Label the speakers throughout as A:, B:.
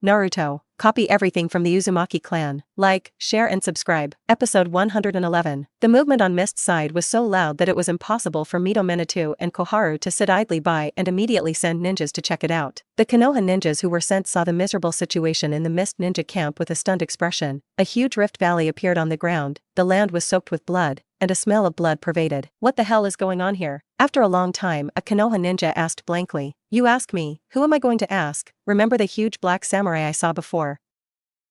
A: Naruto. Copy everything from the Uzumaki Clan. Like, share and subscribe. Episode 111. The movement on Mist's side was so loud that it was impossible for Mito Minato and Koharu to sit idly by and immediately send ninjas to check it out. The Konoha ninjas who were sent saw the miserable situation in the Mist ninja camp with a stunned expression. A huge rift valley appeared on the ground, the land was soaked with blood, and a smell of blood pervaded. What the hell is going on here? After a long time, a Konoha ninja asked blankly. You ask me, who am I going to ask? Remember the huge black samurai I saw before?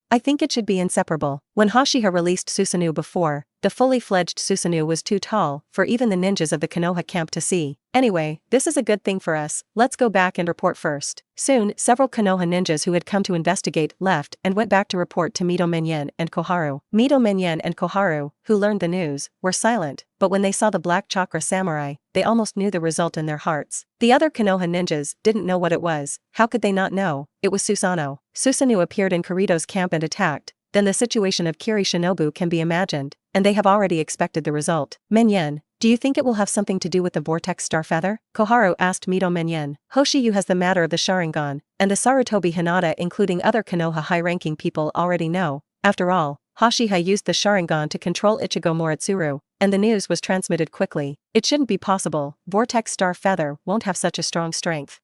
A: I think it should be inseparable. When Uchiha released Susanoo before, the fully fledged Susanoo was too tall for even the ninjas of the Konoha camp to see. Anyway, this is a good thing for us, let's go back and report first. Soon, several Konoha ninjas who had come to investigate left and went back to report to Mito Menyen and Koharu. Mito Menyen and Koharu, who learned the news, were silent, but when they saw the black chakra samurai, they almost knew the result in their hearts. The other Konoha ninjas didn't know what it was. How could they not know? It was Susanoo. Susanoo appeared in Kirito's camp and attacked. Then the situation of Kiri Shinobu can be imagined, and they have already expected the result. Menyen, do you think it will have something to do with the vortex star feather? Koharu asked Mito Menyen. Hoshiyu has the matter of the Sharingan, and the Sarutobi Hinata including other Konoha high-ranking people already know. After all, Uchiha used the Sharingan to control Ichigo Moritsuru, and the news was transmitted quickly. It shouldn't be possible, vortex star feather won't have such a strong strength.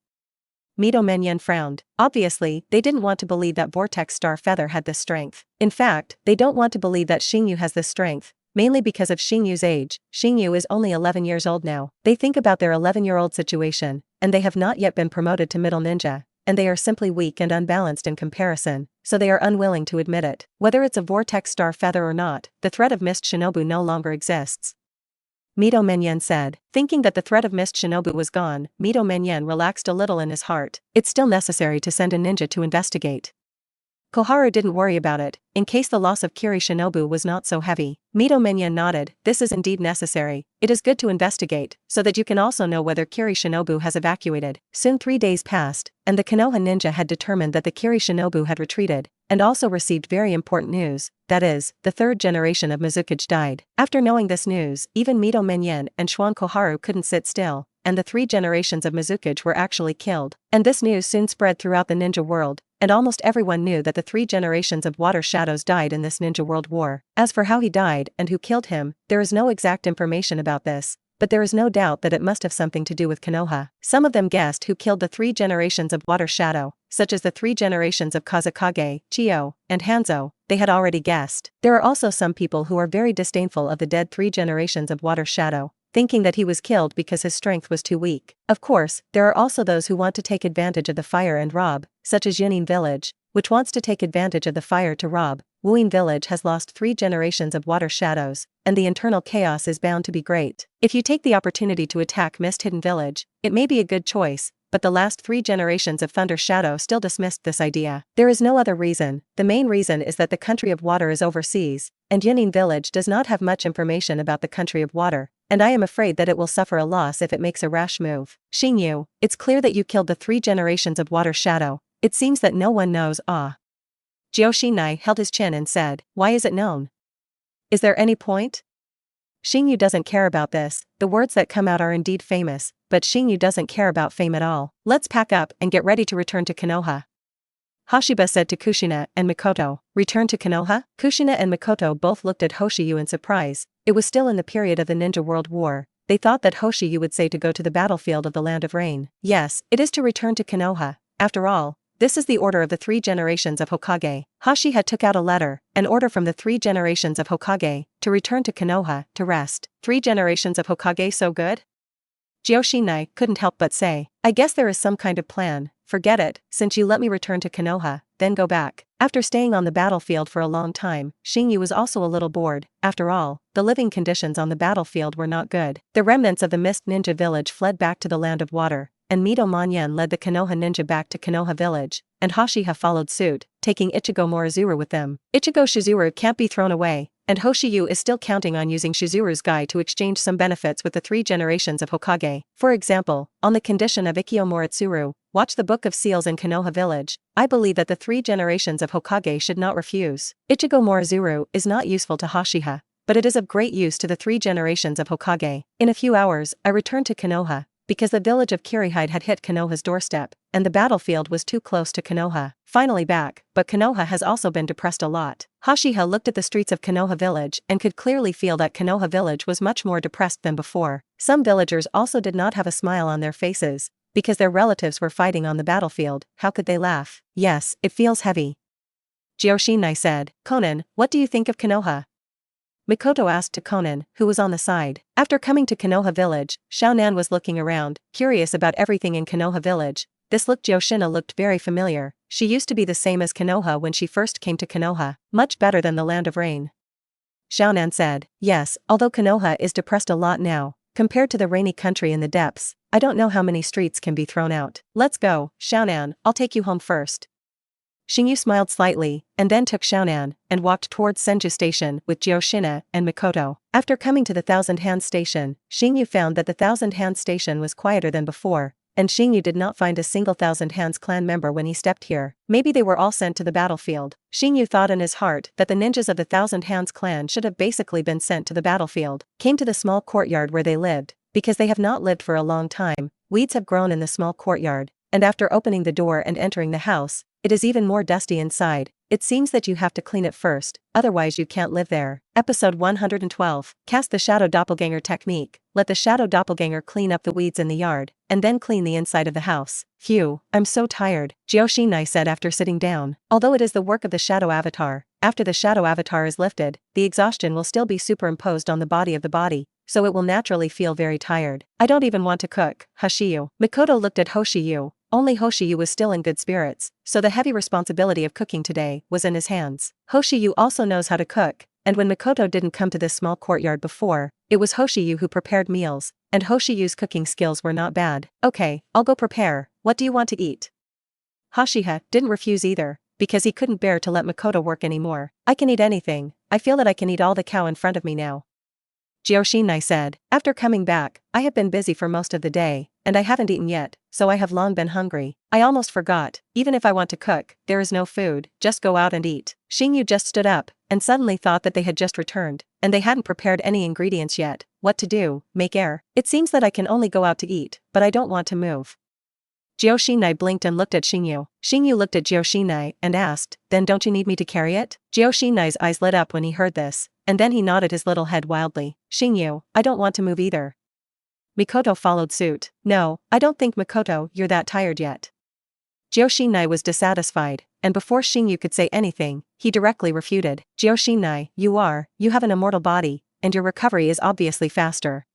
A: Mito Menyen frowned. Obviously, they didn't want to believe that vortex star feather had this strength. In fact, they don't want to believe that Xingyu has this strength, mainly because of Xingyu's age. Xingyu is only 11 years old now. They think about their 11-year-old situation, and they have not yet been promoted to middle ninja, and they are simply weak and unbalanced in comparison, so they are unwilling to admit it. Whether it's a vortex star feather or not, the threat of Mist Shinobu no longer exists. Mito Menyen said. Thinking that the threat of Mist Shinobu was gone, Mito Menyen relaxed a little in his heart. It's still necessary to send a ninja to investigate. Koharu didn't worry about it, in case the loss of Kiri Shinobu was not so heavy. Mito Menyen nodded. This is indeed necessary. It is good to investigate, so that you can also know whether Kiri Shinobu has evacuated. Soon 3 days passed, and the Konoha ninja had determined that the Kiri Shinobu had retreated, and also received very important news, that is, the third generation of Mizukage died. After knowing this news, even Mito Menyen and Shuan Koharu couldn't sit still, and the 3 generations of Mizukage were actually killed. And this news soon spread throughout the ninja world, and almost everyone knew that the 3 generations of Water Shadows died in this ninja world war. As for how he died and who killed him, there is no exact information about this, but there is no doubt that it must have something to do with Konoha. Some of them guessed who killed the 3 generations of Water Shadow, such as the 3 generations of Kazekage, Chiyo, and Hanzo. They had already guessed. There are also some people who are very disdainful of the dead 3 generations of Water Shadow, thinking that he was killed because his strength was too weak. Of course, there are also those who want to take advantage of the fire and rob, such as Yunin village, which wants to take advantage of the fire to rob. Wuin village has lost 3 generations of Water Shadows, and the internal chaos is bound to be great. If you take the opportunity to attack Mist Hidden Village, it may be a good choice, but the last 3 generations of Thunder Shadow still dismissed this idea. There is no other reason. The main reason is that the country of water is overseas, and Yunin village does not have much information about the country of water, and I am afraid that it will suffer a loss if it makes a rash move. Xingyu, it's clear that you killed the 3 generations of Water Shadow. It seems that no one knows. Jioshinai held his chin and said, why is it known? Is there any point? Xingyu doesn't care about this. The words that come out are indeed famous, but Xingyu doesn't care about fame at all. Let's pack up and get ready to return to Konoha. Hashiba said to Kushina and Mikoto. Return to Konoha? Kushina and Mikoto both looked at Hoshiyu in surprise. It was still in the period of the Ninja World War. They thought that Hoshiyu would say to go to the battlefield of the Land of Rain. Yes, it is to return to Konoha. After all, this is the order of the 3 generations of Hokage. Hashiha took out a letter, an order from the 3 generations of Hokage, to return to Konoha, to rest. 3 generations of Hokage so good? Jioshinai couldn't help but say. I guess there is some kind of plan. Forget it, since you let me return to Konoha, then go back. After staying on the battlefield for a long time, Xingyu was also a little bored. After all, the living conditions on the battlefield were not good. The remnants of the Mist Ninja village fled back to the Land of Water, and Mito Menyen led the Konoha ninja back to Konoha village, and Hashiha followed suit, taking Ichigo Morozuru with them. Ichigo Shizuru can't be thrown away, and Hoshiyu is still counting on using Shizuru's guy to exchange some benefits with the 3 generations of Hokage. For example, on the condition of Ikkyo Moritsuru, watch the Book of Seals in Konoha village. I believe that the 3 generations of Hokage should not refuse. Ichigo Morozuru is not useful to Hashiha, but it is of great use to the 3 generations of Hokage. In a few hours, I return to Konoha, because the village of Kirihide had hit Konoha's doorstep, and the battlefield was too close to Konoha. Finally back, but Konoha has also been depressed a lot. Uchiha looked at the streets of Konoha village and could clearly feel that Konoha village was much more depressed than before. Some villagers also did not have a smile on their faces, because their relatives were fighting on the battlefield. How could they laugh? Yes, it feels heavy. Joshinai said. Conan, what do you think of Konoha? Mikoto asked to Conan, who was on the side. After coming to Konoha village, Xiaonan was looking around, curious about everything in Konoha village. This look Yoshina looked very familiar. She used to be the same as Konoha when she first came to Konoha, much better than the land of rain. Xiaonan said. Yes, although Konoha is depressed a lot now, compared to the rainy country in the depths, I don't know how many streets can be thrown out. Let's go, Xiaonan, I'll take you home first. Xingyu smiled slightly, and then took Xiaonan, and walked towards Senju Station with Yoshina and Mikoto. After coming to the Thousand Hands Station, Xingyu found that the Thousand Hands Station was quieter than before, and Xingyu did not find a single Thousand Hands clan member when he stepped here. Maybe they were all sent to the battlefield. Xingyu thought in his heart that the ninjas of the Thousand Hands clan should have basically been sent to the battlefield. Came to the small courtyard where they lived, because they have not lived for a long time. Weeds have grown in the small courtyard, and after opening the door and entering the house, it is even more dusty inside. It seems that you have to clean it first, otherwise you can't live there. Episode 112. Cast the Shadow Doppelganger Technique. Let the Shadow Doppelganger clean up the weeds in the yard, and then clean the inside of the house. Phew, I'm so tired, Joshinai said after sitting down. Although it is the work of the Shadow Avatar, after the Shadow Avatar is lifted, the exhaustion will still be superimposed on the body, so it will naturally feel very tired. I don't even want to cook, Hoshiyu. Mikoto looked at Hoshiyu. Only Hoshiyu was still in good spirits, so the heavy responsibility of cooking today was in his hands. Hoshiyu also knows how to cook, and when Mikoto didn't come to this small courtyard before, it was Hoshiyu who prepared meals, and Hoshiyu's cooking skills were not bad. Okay, I'll go prepare. What do you want to eat? Hoshiha didn't refuse either, because he couldn't bear to let Mikoto work anymore. I can eat anything. I feel that I can eat all the cow in front of me now. Joshinai said. After coming back, I have been busy for most of the day, and I haven't eaten yet, so I have long been hungry. I almost forgot, even if I want to cook, there is no food, just go out and eat. Xingyu just stood up, and suddenly thought that they had just returned, and they hadn't prepared any ingredients yet. What to do? Make air. It seems that I can only go out to eat, but I don't want to move. Joshinai blinked and looked at Xingyu. Xingyu looked at Joshinai and asked, then don't you need me to carry it? Joshinai's eyes lit up when he heard this, and then he nodded his little head wildly. Xingyu, I don't want to move either. Mikoto followed suit. No, I don't think Mikoto, you're that tired yet. Joshinai was dissatisfied, and before Xingyu could say anything, he directly refuted. Joshinai, you have an immortal body, and your recovery is obviously faster.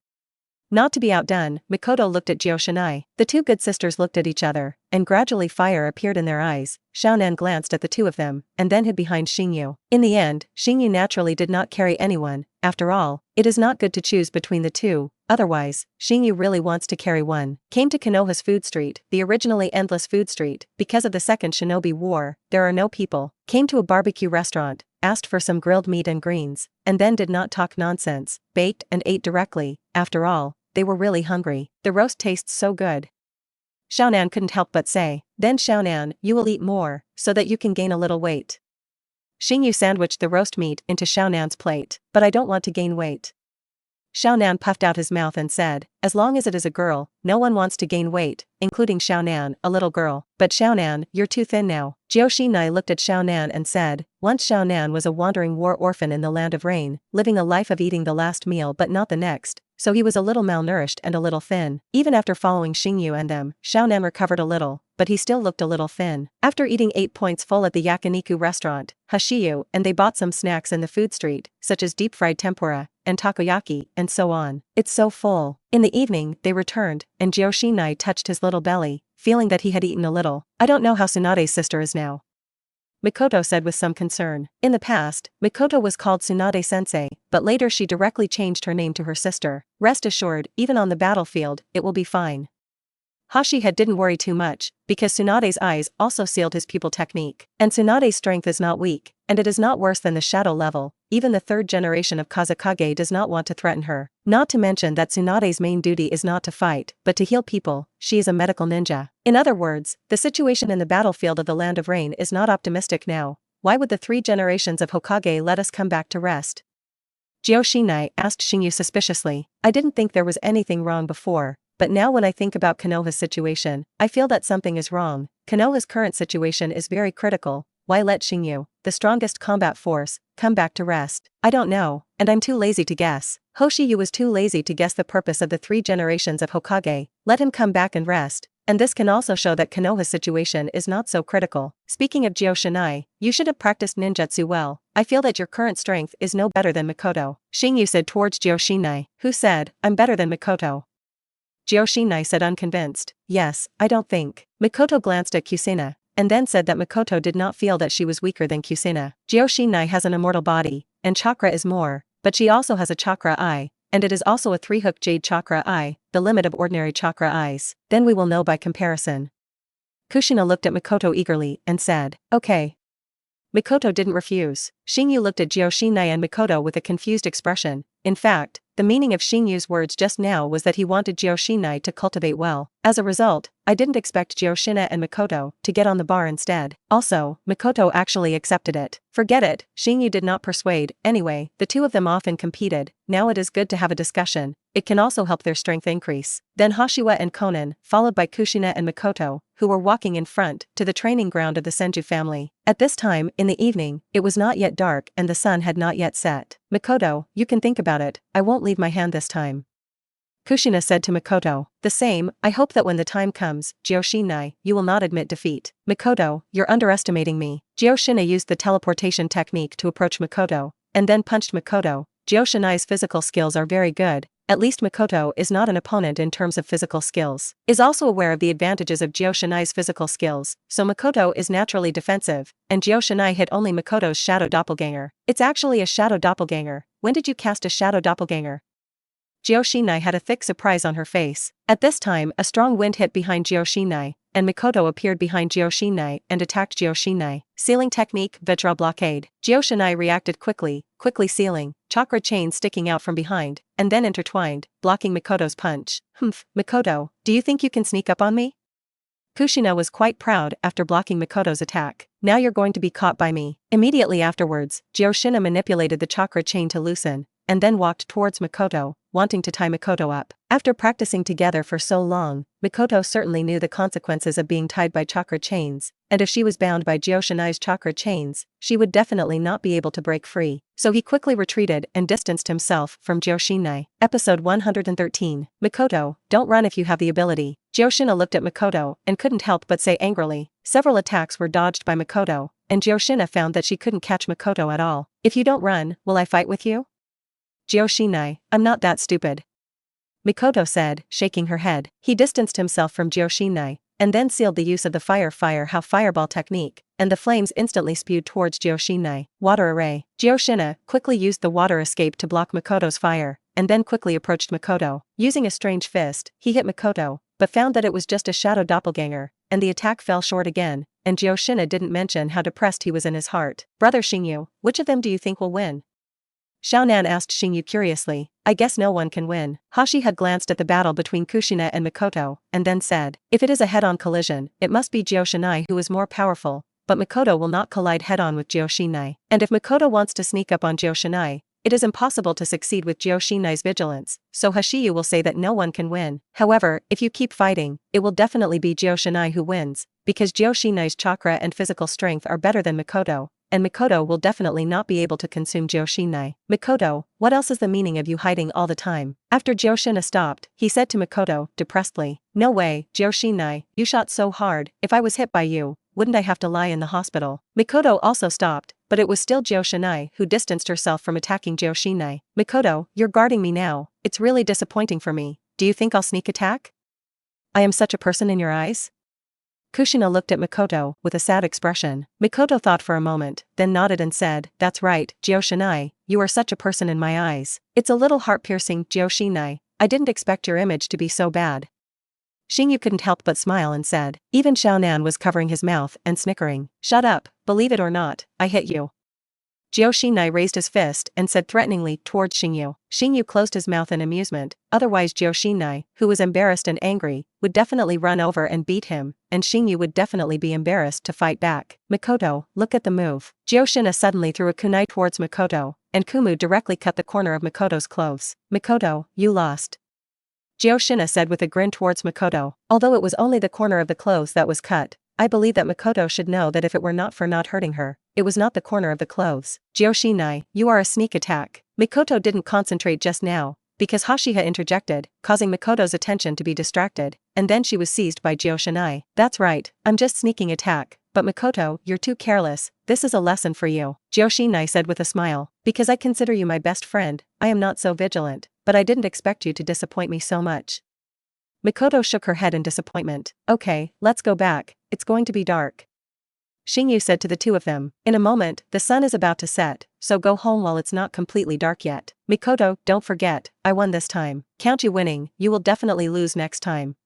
A: Not to be outdone, Mikoto looked at Joshinai. The two good sisters looked at each other, and gradually fire appeared in their eyes. Xiaonan glanced at the two of them, and then hid behind Xingyu. In the end, Xingyu naturally did not carry anyone. After all, it is not good to choose between the two, otherwise, Xingyu really wants to carry one. Came to Konoha's food street, the originally endless food street. Because of the second shinobi war, there are no people. Came to a barbecue restaurant, asked for some grilled meat and greens, and then did not talk nonsense, baked and ate directly. After all, they were really hungry. The roast tastes so good. Xiaonan couldn't help but say. Then Xiaonan, you will eat more, so that you can gain a little weight. Xingyu sandwiched the roast meat into Xiaonan's plate. But I don't want to gain weight. Xiaonan puffed out his mouth and said, as long as it is a girl, no one wants to gain weight, including Xiaonan, a little girl. But Xiaonan, you're too thin now. Joshinai looked at Xiaonan and said, once Xiaonan was a wandering war orphan in the land of rain, living a life of eating the last meal but not the next, so he was a little malnourished and a little thin. Even after following Xingyu and them, Xiaonan recovered a little, but he still looked a little thin. After eating 8 points full at the yakiniku restaurant, Hoshiyu and they bought some snacks in the food street, such as deep-fried tempura, and takoyaki, and so on. It's so full. In the evening, they returned, and Joshinai touched his little belly, feeling that he had eaten a little. I don't know how Tsunade's sister is now, Mikoto said with some concern. In the past, Mikoto was called Tsunade-sensei, but later she directly changed her name to her sister. Rest assured, even on the battlefield, it will be fine. Hoshiha didn't worry too much, because Tsunade's eyes also sealed his pupil technique. And Tsunade's strength is not weak, and it is not worse than the shadow level. Even the third generation of Kazekage does not want to threaten her. Not to mention that Tsunade's main duty is not to fight, but to heal people. She is a medical ninja. In other words, the situation in the battlefield of the Land of Rain is not optimistic now. Why would the 3 generations of Hokage let us come back to rest? Joshinai asked Xingyu suspiciously. I didn't think there was anything wrong before, but now when I think about Konoha's situation, I feel that something is wrong. Konoha's current situation is very critical. Why let Xingyu, the strongest combat force, come back to rest? I don't know, and I'm too lazy to guess. Hoshiyu was too lazy to guess the purpose of the 3 generations of Hokage. Let him come back and rest. And this can also show that Konoha's situation is not so critical. Speaking of Joshinai, you should have practiced ninjutsu well. I feel that your current strength is no better than Mikoto. Xingyu said towards Joshinai, who said, I'm better than Mikoto. Joshinai said unconvinced, yes, I don't think. Mikoto glanced at Kushina, and then said that Mikoto did not feel that she was weaker than Kushina. Joshinai has an immortal body, and chakra is more, but she also has a chakra eye, and it is also a 3-hook jade chakra eye, the limit of ordinary chakra eyes. Then we will know by comparison. Kushina looked at Mikoto eagerly and said, okay. Mikoto didn't refuse. Xingyu looked at Joshinai and Mikoto with a confused expression. In fact, the meaning of Xingyu's words just now was that he wanted Joshinai to cultivate well. As a result, I didn't expect Joshina and Mikoto to get on the bar instead. Also, Mikoto actually accepted it. Forget it, Xingyu did not persuade. Anyway, the two of them often competed. Now it is good to have a discussion. It can also help their strength increase. Then Hashiwa and Konan, followed by Kushina and Mikoto, who were walking in front to the training ground of the Senju family. At this time, in the evening, it was not yet dark and the sun had not yet set. Mikoto, you can think about it, I won't leave my hand this time. Kushina said to Mikoto, the same, I hope that when the time comes, Joshinai, you will not admit defeat. Mikoto, you're underestimating me. Joshina used the teleportation technique to approach Mikoto, and then punched Mikoto. Joshinai's physical skills are very good. At least Mikoto is not an opponent in terms of physical skills. Is also aware of the advantages of Joshinai's physical skills, so Mikoto is naturally defensive, and Joshinai hit only Mikoto's shadow doppelganger. It's actually a shadow doppelganger. When did you cast a shadow doppelganger? Joshinai had a thick surprise on her face. At this time, a strong wind hit behind Joshinai, and Mikoto appeared behind Joshinai and attacked Joshinai. Sealing technique, Vitral blockade. Joshinai reacted quickly sealing, chakra chain sticking out from behind, and then intertwined, blocking Mikoto's punch. Mikoto, do you think you can sneak up on me? Kushina was quite proud after blocking Mikoto's attack. Now you're going to be caught by me. Immediately afterwards, Joshina manipulated the chakra chain to loosen, and then walked towards Mikoto, wanting to tie Mikoto up. After practicing together for so long, Mikoto certainly knew the consequences of being tied by chakra chains, and if she was bound by Joshinai's chakra chains, she would definitely not be able to break free. So he quickly retreated and distanced himself from Joshinai. Episode 113. Mikoto, don't run if you have the ability. Joshina looked at Mikoto and couldn't help but say angrily. Several attacks were dodged by Mikoto, and Joshina found that she couldn't catch Mikoto at all. If you don't run, will I fight with you? Joshinai, I'm not that stupid. Mikoto said, shaking her head. He distanced himself from Joshinai, and then sealed the use of the fireball technique, and the flames instantly spewed towards Joshinai. Water array. Joshina quickly used the water escape to block Mikoto's fire, and then quickly approached Mikoto. Using a strange fist, he hit Mikoto, but found that it was just a shadow doppelganger, and the attack fell short again, and Joshina didn't mention how depressed he was in his heart. Brother Xingyu, which of them do you think will win? Xiaonan asked Xingyu curiously. I guess no one can win. Hashi had glanced at the battle between Kushina and Mikoto, and then said, if it is a head-on collision, it must be Joshinai who is more powerful, but Mikoto will not collide head-on with Joshinai. And if Mikoto wants to sneak up on Joshinai, it is impossible to succeed with Joshinai's vigilance, so Hashiyu will say that no one can win. However, if you keep fighting, it will definitely be Joshinai who wins, because Joshinai's chakra and physical strength are better than Mikoto, and Mikoto will definitely not be able to consume Joshinai. Mikoto, what else is the meaning of you hiding all the time? After Joshina stopped, he said to Mikoto, depressedly, no way, Joshinai, you shot so hard, if I was hit by you, wouldn't I have to lie in the hospital? Mikoto also stopped, but it was still Joshinai who distanced herself from attacking Joshinai. Mikoto, you're guarding me now, it's really disappointing for me. Do you think I'll sneak attack? I am such a person in your eyes? Kushina looked at Mikoto with a sad expression. Mikoto thought for a moment, then nodded and said, that's right, Joshinai, you are such a person in my eyes. It's a little heart-piercing, Joshinai, I didn't expect your image to be so bad. Xingyu couldn't help but smile and said. Even Xiaonan was covering his mouth and snickering. Shut up, believe it or not, I hit you. Joshinai raised his fist and said threateningly towards Xingyu. Xingyu closed his mouth in amusement, otherwise Joshinai, who was embarrassed and angry, would definitely run over and beat him, and Xingyu would definitely be embarrassed to fight back. Mikoto, look at the move. Joshina suddenly threw a kunai towards Mikoto, and Kumu directly cut the corner of Mikoto's clothes. Mikoto, you lost. Jioshina said with a grin towards Makoto. Although it was only the corner of the clothes that was cut, I believe that Makoto should know that if it were not for not hurting her, it was not the corner of the clothes. Jioshina, you are a sneak attack. Makoto didn't concentrate just now, because Uchiha interjected, causing Makoto's attention to be distracted, and then she was seized by Jioshina. That's right, I'm just sneaking attack, but Makoto, you're too careless, this is a lesson for you. Jioshina said with a smile, because I consider you my best friend, I am not so vigilant, but I didn't expect you to disappoint me so much. Makoto shook her head in disappointment. Okay, let's go back, it's going to be dark. Xingyu said to the two of them. In a moment, the sun is about to set, so go home while it's not completely dark yet. Makoto, don't forget, I won this time. Count you winning, you will definitely lose next time.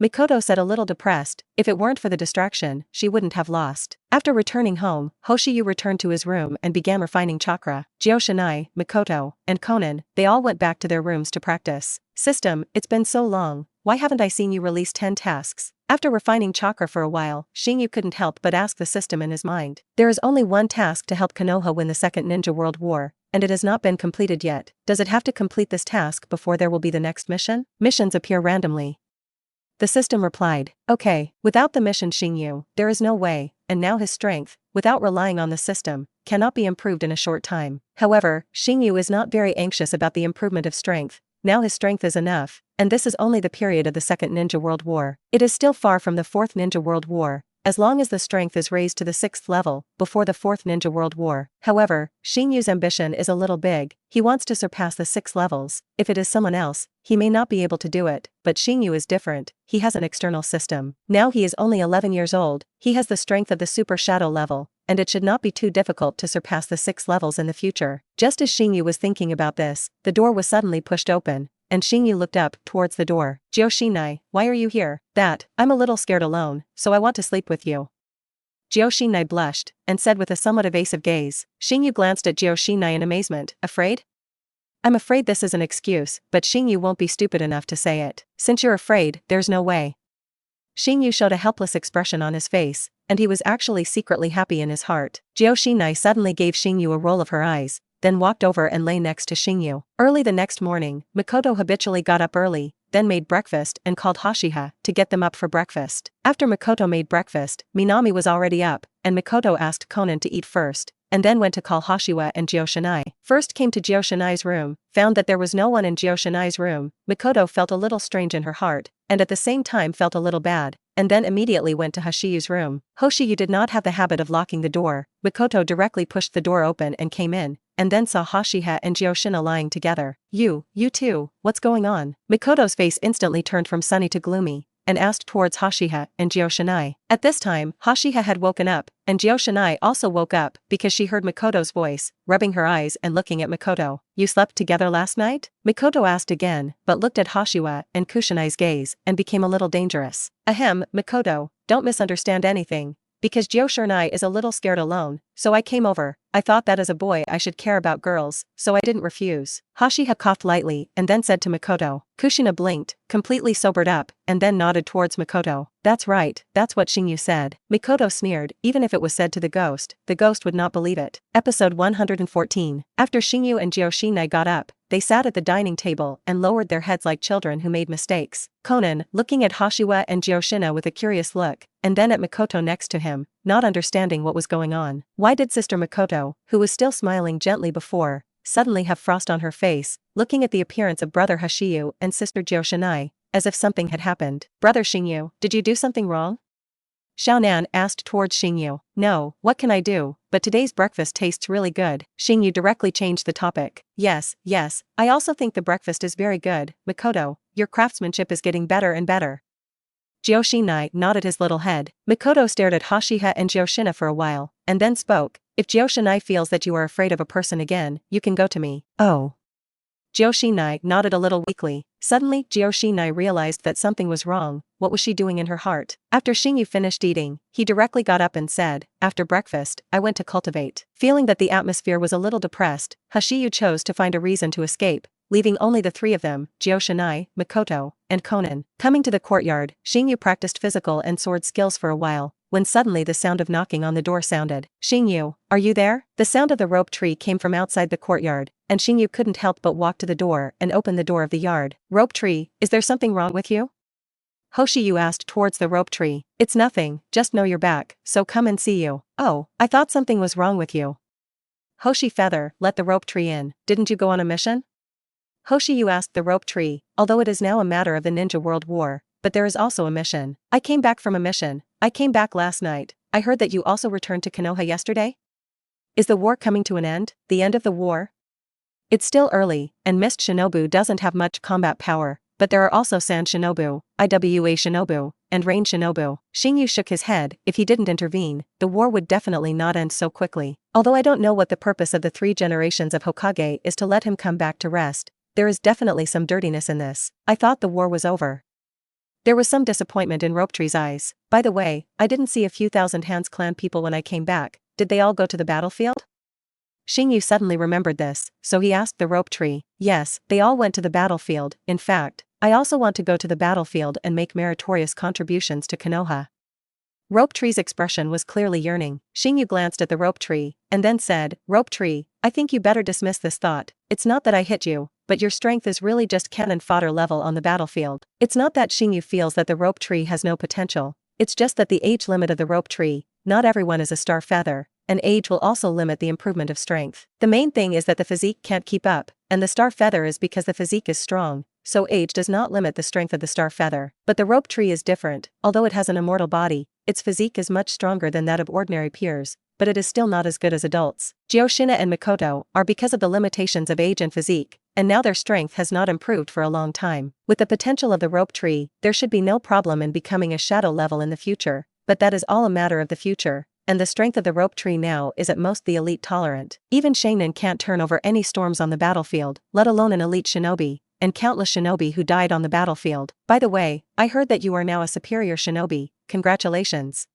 A: Makoto said a little depressed, if it weren't for the distraction, she wouldn't have lost. After returning home, Hoshiyu returned to his room and began refining chakra. Jioshina, Makoto, and Conan, they all went back to their rooms to practice. System, it's been so long, why haven't I seen you release 10 tasks? After refining chakra for a while, Xingyu couldn't help but ask the system in his mind. There is only one task to help Konoha win the Second Ninja World War, and it has not been completed yet. Does it have to complete this task before there will be the next mission? Missions appear randomly. The system replied, okay, without the mission Xingyu, there is no way, and now his strength, without relying on the system, cannot be improved in a short time. However, Xingyu is not very anxious about the improvement of strength. Now his strength is enough, and this is only the period of the Second Ninja World War. It is still far from the Fourth Ninja World War, as long as the strength is raised to the 6th level, before the Fourth Ninja World War. However, Xingyu's ambition is a little big, he wants to surpass the 6 levels. If it is someone else, he may not be able to do it, but Xingyu is different, he has an external system. Now he is only 11 years old, he has the strength of the Super Shadow level, and it should not be too difficult to surpass the 6 levels in the future. Just as Xingyu was thinking about this, the door was suddenly pushed open, and Xingyu looked up towards the door. Jioshina, why are you here? That, I'm a little scared alone, so I want to sleep with you. Jioshina blushed, and said with a somewhat evasive gaze. Xingyu glanced at Jioshina in amazement. Afraid? I'm afraid this is an excuse, but Xingyu won't be stupid enough to say it. Since you're afraid, there's no way. Xingyu showed a helpless expression on his face, and he was actually secretly happy in his heart. Jioshina suddenly gave Xingyu a roll of her eyes, then walked over and lay next to Xingyu. Early the next morning, Makoto habitually got up early, then made breakfast and called Uchiha to get them up for breakfast. After Makoto made breakfast, Minami was already up, and Makoto asked Conan to eat first, and then went to call Uchiha and Jioshina. First came to Jioshina's room, found that there was no one in Jioshina's room. Makoto felt a little strange in her heart, and at the same time felt a little bad, and then immediately went to Hoshiyu's room. Hoshiyu did not have the habit of locking the door. Makoto directly pushed the door open and came in, and then saw Uchiha and Jioshina lying together. You too, what's going on? Makoto's face instantly turned from sunny to gloomy, and asked towards Uchiha and Jioshina. At this time, Uchiha had woken up, and Jioshina also woke up because she heard Makoto's voice, rubbing her eyes and looking at Makoto. You slept together last night? Makoto asked again, but looked at Uchiha and Kushina's gaze, and became a little dangerous. Ahem, Makoto, don't misunderstand anything, because Jioshina is a little scared alone, so I came over. I thought that as a boy I should care about girls, so I didn't refuse. Uchiha coughed lightly and then said to Makoto. Kushina blinked, completely sobered up, and then nodded towards Makoto. That's right, that's what Xingyu said. Makoto sneered, even if it was said to the ghost would not believe it. Episode 114. After Xingyu and Jioshina got up, they sat at the dining table and lowered their heads like children who made mistakes. Conan, looking at Uchiha and Jioshina with a curious look, and then at Makoto next to him, not understanding what was going on. Why did Sister Makoto, who was still smiling gently before, suddenly have frost on her face, looking at the appearance of Brother Hoshiyu and Sister Jioshina, as if something had happened? Brother Xingyu, did you do something wrong? Xiaonan asked towards Xingyu. No, what can I do, but today's breakfast tastes really good. Xingyu directly changed the topic. Yes, I also think the breakfast is very good. Makoto, your craftsmanship is getting better and better. Jioshina nodded his little head. Makoto stared at Uchiha and Jioshina for a while, and then spoke. If Jioshina feels that you are afraid of a person again, you can go to me. Oh. Jioshina nodded a little weakly. Suddenly, Jioshina realized that something was wrong. What was she doing in her heart? After Xingyu finished eating, he directly got up and said, after breakfast, I went to cultivate. Feeling that the atmosphere was a little depressed, Hoshiyu chose to find a reason to escape, leaving only the three of them, Jioshina, Makoto, and Conan. Coming to the courtyard, Xingyu practiced physical and sword skills for a while, when suddenly the sound of knocking on the door sounded. Xingyu, are you there? The sound of the rope tree came from outside the courtyard, and Xingyu couldn't help but walk to the door and open the door of the yard. Rope tree, is there something wrong with you? Hoshiyu asked towards the rope tree. It's nothing, just know you're back, so come and see you. Oh, I thought something was wrong with you. Hoshi Feather, let the rope tree in, didn't you go on a mission? Hoshiyu asked the rope tree, although it is now a matter of the Ninja World War, but there is also a mission. I came back from a mission, I came back last night. I heard that you also returned to Konoha yesterday? Is the war coming to an end, the end of the war? It's still early, and Mist Shinobu doesn't have much combat power, but there are also Sand Shinobu, Iwa Shinobu, and Rain Shinobu. Xingyu shook his head. If he didn't intervene, the war would definitely not end so quickly. Although I don't know what the purpose of the 3 generations of Hokage is to let him come back to rest, there is definitely some dirtiness in this. I thought the war was over. There was some disappointment in Ropetree's eyes. By the way, I didn't see a few Thousand Hands clan people when I came back. Did they all go to the battlefield? Xingyu suddenly remembered this, so he asked the rope tree. Yes, they all went to the battlefield. In fact, I also want to go to the battlefield and make meritorious contributions to Konoha. Rope Tree's expression was clearly yearning. Xingyu glanced at the rope tree, and then said, Rope Tree, I think you better dismiss this thought. It's not that I hit you, but your strength is really just cannon fodder level on the battlefield. It's not that Xingyu feels that the rope tree has no potential, it's just that the age limit of the rope tree, not everyone is a star feather, and age will also limit the improvement of strength. The main thing is that the physique can't keep up, and the star feather is because the physique is strong, so age does not limit the strength of the star feather. But the rope tree is different, although it has an immortal body, its physique is much stronger than that of ordinary peers, but it is still not as good as adults. Kushina and Mikoto are because of the limitations of age and physique, and now their strength has not improved for a long time. With the potential of the rope tree, there should be no problem in becoming a shadow level in the future, but that is all a matter of the future, and the strength of the rope tree now is at most the elite tolerant. Even Shainin can't turn over any storms on the battlefield, let alone an elite shinobi, and countless shinobi who died on the battlefield. By the way, I heard that you are now a superior shinobi, congratulations.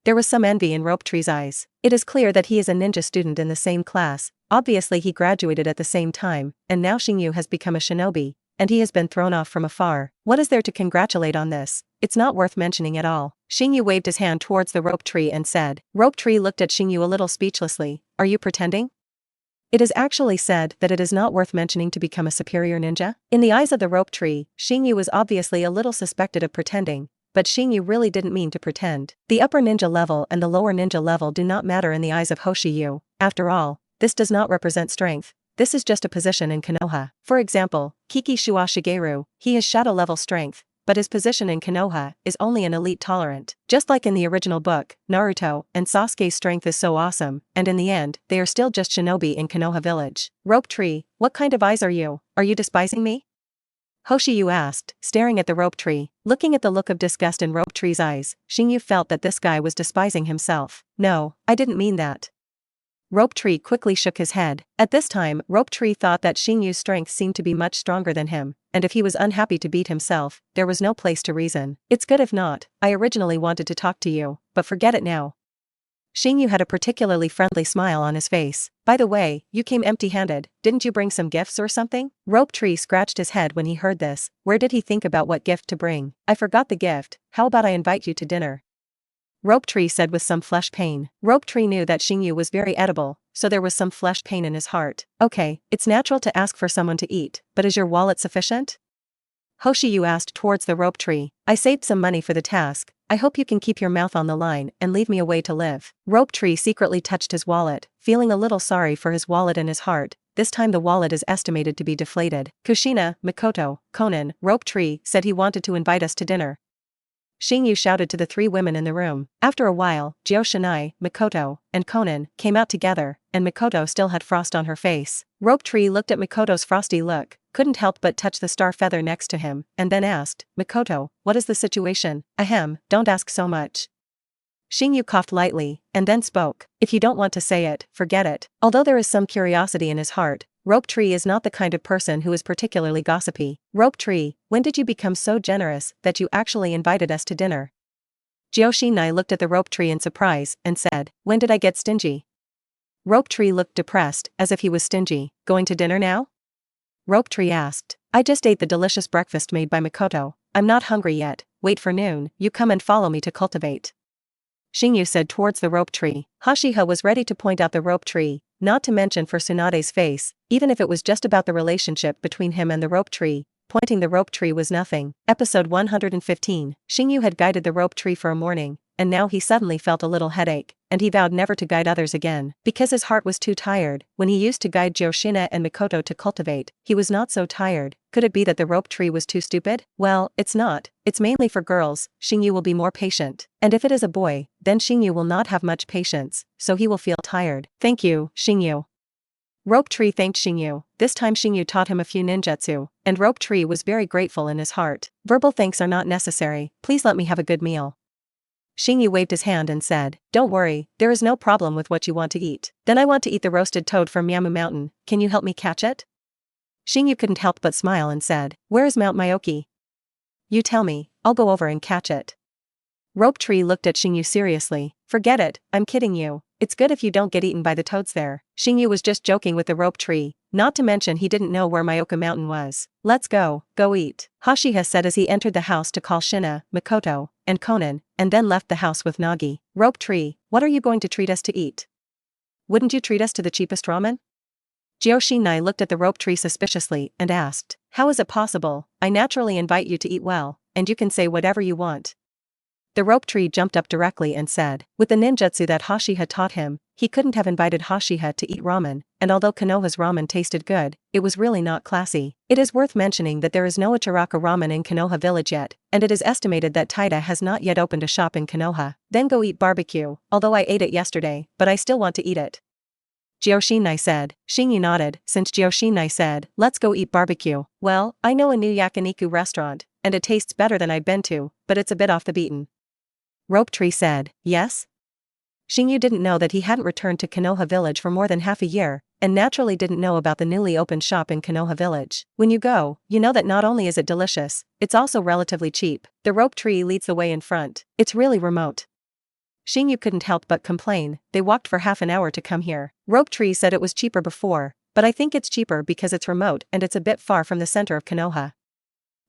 A: There was some envy in Rope Tree's eyes. It is clear that he is a ninja student in the same class, obviously he graduated at the same time, and now Xingyu has become a shinobi, and he has been thrown off from afar. What is there to congratulate on this? It's not worth mentioning at all. Xingyu waved his hand towards the rope tree and said. Rope Tree looked at Xingyu a little speechlessly. Are you pretending? It is actually said that it is not worth mentioning to become a superior ninja. In the eyes of the rope tree, Xingyu was obviously a little suspected of pretending, but Xingyu really didn't mean to pretend. The upper ninja level and the lower ninja level do not matter in the eyes of Hoshiyu. After all, this does not represent strength. This is just a position in Konoha. For example, Kiki Shuwa Shigeru, he has shadow level strength, but his position in Konoha is only an elite tolerant. Just like in the original book, Naruto and Sasuke's strength is so awesome, and in the end, they are still just shinobi in Konoha village. Rope Tree, what kind of eyes are you? Are you despising me? Hoshiyu asked, staring at the rope tree. Looking at the look of disgust in Rope Tree's eyes, Xingyu felt that this guy was despising himself. No, I didn't mean that. Rope Tree quickly shook his head. At this time, Rope Tree thought that Xingyu's strength seemed to be much stronger than him, and if he was unhappy to beat himself, there was no place to reason. It's good if not, I originally wanted to talk to you, but forget it now. Xingyu had a particularly friendly smile on his face. By the way, you came empty-handed, didn't you bring some gifts or something? Rope Tree scratched his head when he heard this. Where did he think about what gift to bring? I forgot the gift, how about I invite you to dinner? Rope Tree said with some flesh pain. Rope Tree knew that Xingyu was very edible, so there was some flesh pain in his heart. Okay, it's natural to ask for someone to eat, but is your wallet sufficient? Hoshiyu asked towards the Rope Tree. I saved some money for the task, I hope you can keep your mouth on the line and leave me a way to live. Rope Tree secretly touched his wallet, feeling a little sorry for his wallet in his heart. This time the wallet is estimated to be deflated. Kushina, Mikoto, Conan, Rope Tree said he wanted to invite us to dinner. Xingyu shouted to the 3 women in the room. After a while, Shinai, Mikoto, and Conan came out together, and Mikoto still had frost on her face. Rope Tree looked at Mikoto's frosty look, couldn't help but touch the star feather next to him, and then asked, Mikoto, what is the situation? Ahem, don't ask so much. Xingyu coughed lightly, and then spoke. If you don't want to say it, forget it. Although there is some curiosity in his heart, Rope Tree is not the kind of person who is particularly gossipy. Rope Tree, when did you become so generous that you actually invited us to dinner? Shinai looked at the Rope Tree in surprise and said, when did I get stingy? Rope Tree looked depressed, as if he was stingy. Going to dinner now? Rope Tree asked. I just ate the delicious breakfast made by Mikoto. I'm not hungry yet, wait for noon, you come and follow me to cultivate. Xingyu said towards the rope tree. Uchiha was ready to point out the rope tree, not to mention for Tsunade's face, even if it was just about the relationship between him and the rope tree. Pointing the rope tree was nothing. Episode 115. Xingyu had guided the rope tree for a morning, and now he suddenly felt a little headache, and he vowed never to guide others again, because his heart was too tired. When he used to guide Kushina and Mikoto to cultivate, he was not so tired. Could it be that the rope tree was too stupid? Well, it's not. It's mainly for girls. Xingyu will be more patient. And if it is a boy, then Xingyu will not have much patience, so he will feel tired. Thank you, Xingyu. Rope Tree thanked Xingyu. This time Xingyu taught him a few ninjutsu, and Rope Tree was very grateful in his heart. Verbal thanks are not necessary, please let me have a good meal. Xingyu waved his hand and said, don't worry, there is no problem with what you want to eat. Then I want to eat the roasted toad from Miamu Mountain, can you help me catch it? Xingyu couldn't help but smile and said, where is Mount Myoki? You tell me, I'll go over and catch it. Rope Tree looked at Xingyu seriously. Forget it, I'm kidding you. It's good if you don't get eaten by the toads there. Xingyu was just joking with the Rope Tree, not to mention he didn't know where Myoka Mountain was. Let's go eat. Uchiha said as he entered the house to call Shina, Mikoto, and Konan, and then left the house with Nagi. Rope Tree, what are you going to treat us to eat? Wouldn't you treat us to the cheapest ramen? Joshinai looked at the Rope Tree suspiciously and asked, how is it possible? I naturally invite you to eat well, and you can say whatever you want. The Rope Tree jumped up directly and said, with the ninjutsu that Uchiha taught him, he couldn't have invited Uchiha to eat ramen, and although Konoha's ramen tasted good, it was really not classy. It is worth mentioning that there is no Ichiraka ramen in Konoha village yet, and it is estimated that Taida has not yet opened a shop in Konoha. Then go eat barbecue, although I ate it yesterday, but I still want to eat it. Joshinai said. Xingyu nodded, since Joshinai said, let's go eat barbecue. Well, I know a new yakiniku restaurant, and it tastes better than I've been to, but it's a bit off the beaten. Rope Tree said, yes? Xingyu didn't know that he hadn't returned to Konoha village for more than half a year, and naturally didn't know about the newly opened shop in Konoha village. When you go, you know that not only is it delicious, it's also relatively cheap. The Rope Tree leads the way in front. It's really remote. Xingyu couldn't help but complain, they walked for half an hour to come here. Rope Tree said it was cheaper before, but I think it's cheaper because it's remote and it's a bit far from the center of Konoha.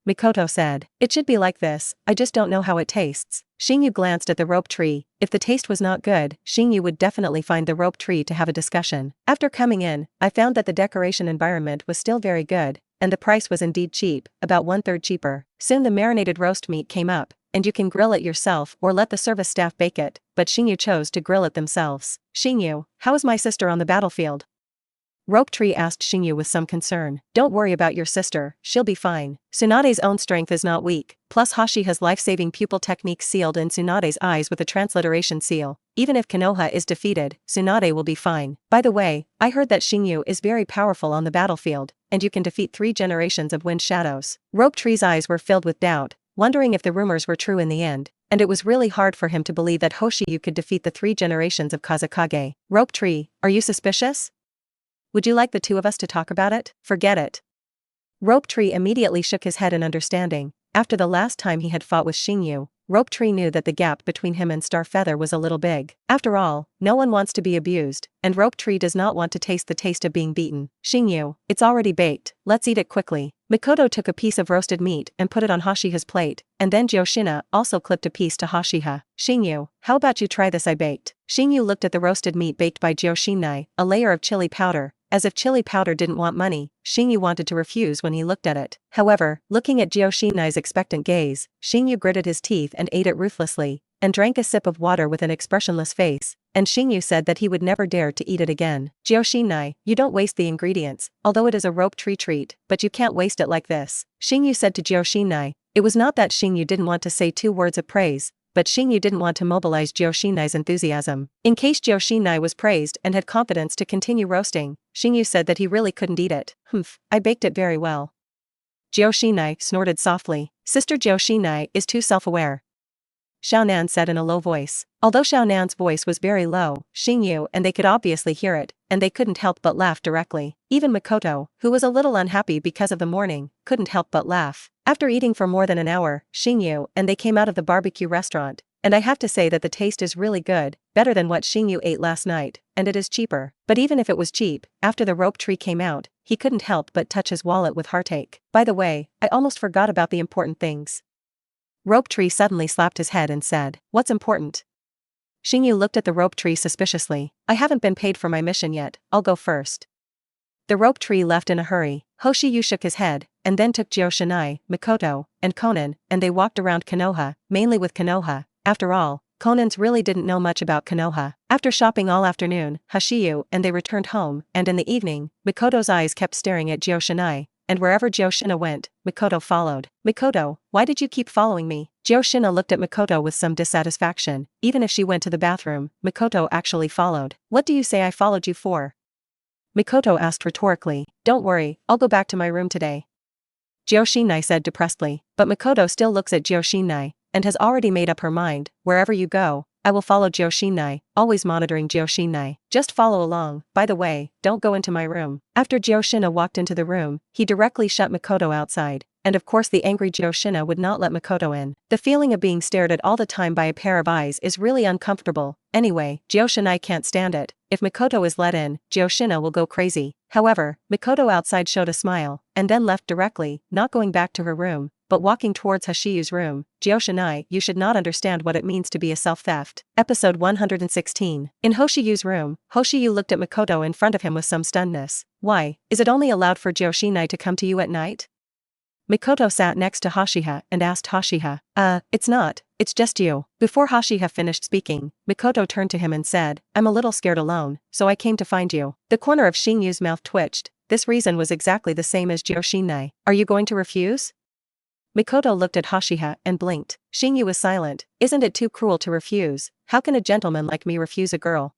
A: Mikoto said, it should be like this, I just don't know how it tastes. Xingyu glanced at the Rope Tree. If the taste was not good, Xingyu would definitely find the Rope Tree to have a discussion. After coming in, I found that the decoration environment was still very good, and the price was indeed cheap, about 1/3 cheaper. Soon the marinated roast meat came up, and you can grill it yourself or let the service staff bake it, but Xingyu chose to grill it themselves. Xingyu, how is my sister on the battlefield? Rope Tree asked Xingyu with some concern. Don't worry about your sister, she'll be fine. Tsunade's own strength is not weak, plus Uchiha's life-saving pupil technique sealed in Tsunade's eyes with a transliteration seal. Even if Konoha is defeated, Tsunade will be fine. By the way, I heard that Xingyu is very powerful on the battlefield, and you can defeat 3 generations of wind shadows. Rope Tree's eyes were filled with doubt, wondering if the rumors were true in the end, and it was really hard for him to believe that Hoshiyu could defeat the 3 generations of Kazekage. Rope Tree, are you suspicious? Would you like the 2 of us to talk about it? Forget it. Rope Tree immediately shook his head in understanding. After the last time he had fought with Xingyu, Rope Tree knew that the gap between him and Starfeather was a little big. After all, no one wants to be abused, and Rope Tree does not want to taste the taste of being beaten. Xingyu, it's already baked, let's eat it quickly. Mikoto took a piece of roasted meat and put it on Uchiha's plate, and then Joshina also clipped a piece to Uchiha. Xingyu, how about you try this I baked? Xingyu looked at the roasted meat baked by Joshinai, a layer of chili powder. As if chili powder didn't want money, Xingyu wanted to refuse when he looked at it. However, looking at Joshinai's expectant gaze, Xingyu gritted his teeth and ate it ruthlessly, and drank a sip of water with an expressionless face, and Xingyu said that he would never dare to eat it again. Joshinai, you don't waste the ingredients, although it is a Rope Tree treat, but you can't waste it like this. Xingyu said to Joshinai. It was not that Xingyu didn't want to say 2 words of praise, but Xingyu didn't want to mobilize Joshinai's enthusiasm. In case Joshinai was praised and had confidence to continue roasting, Xingyu said that he really couldn't eat it. I baked it very well. Joshinai snorted softly. Sister Joshinai is too self-aware. Xiaonan said in a low voice. Although Xiaonan's voice was very low, Xingyu and they could obviously hear it, and they couldn't help but laugh directly. Even Mikoto, who was a little unhappy because of the morning, couldn't help but laugh. After eating for more than an hour, Xingyu and they came out of the barbecue restaurant, and I have to say that the taste is really good, better than what Xingyu ate last night, and it is cheaper. But even if it was cheap, after the Rope Tree came out, he couldn't help but touch his wallet with heartache. By the way, I almost forgot about the important things. Rope Tree suddenly slapped his head and said, what's important? Xingyu looked at the rope tree suspiciously. I haven't been paid for my mission yet, I'll go first. The rope tree left in a hurry. Hoshiyu shook his head, and then took Joshinai, Mikoto, and Konan, and they walked around Konoha, mainly with Konoha. After all, Konans really didn't know much about Konoha. After shopping all afternoon, Hoshiyu and they returned home, and in the evening, Mikoto's eyes kept staring at Joshinai, and wherever Joshina went, Mikoto followed. Mikoto, why did you keep following me? Joshina looked at Mikoto with some dissatisfaction. Even if she went to the bathroom, Mikoto actually followed. What do you say I followed you for? Mikoto asked rhetorically. Don't worry, I'll go back to my room today. Joshinai said depressedly, but Mikoto still looks at Joshinai, and has already made up her mind. Wherever you go, I will follow Joshinai, always monitoring Joshinai. Just follow along. By the way, don't go into my room. After Joshina walked into the room, he directly shut Mikoto outside, and of course the angry Joshina would not let Mikoto in. The feeling of being stared at all the time by a pair of eyes is really uncomfortable. Anyway, Joshinai can't stand it. If Mikoto is let in, Joshina will go crazy. However, Mikoto outside showed a smile, and then left directly, not going back to her room, but walking towards Hoshiyu's room. Joshinai, you should not understand what it means to be a self-theft. Episode 116. In Hoshiyu's room, Hoshiyu looked at Mikoto in front of him with some stunnedness. Why, is it only allowed for Joshinai to come to you at night? Mikoto sat next to Hoshiha and asked Hoshiha. It's not, it's just you. Before Hoshiha finished speaking, Mikoto turned to him and said, I'm a little scared alone, so I came to find you. The corner of Xingyu's mouth twitched. This reason was exactly the same as Joshinai. Are you going to refuse? Mikoto looked at Hoshiha and blinked. Xingyu was silent. Isn't it too cruel to refuse? How can a gentleman like me refuse a girl?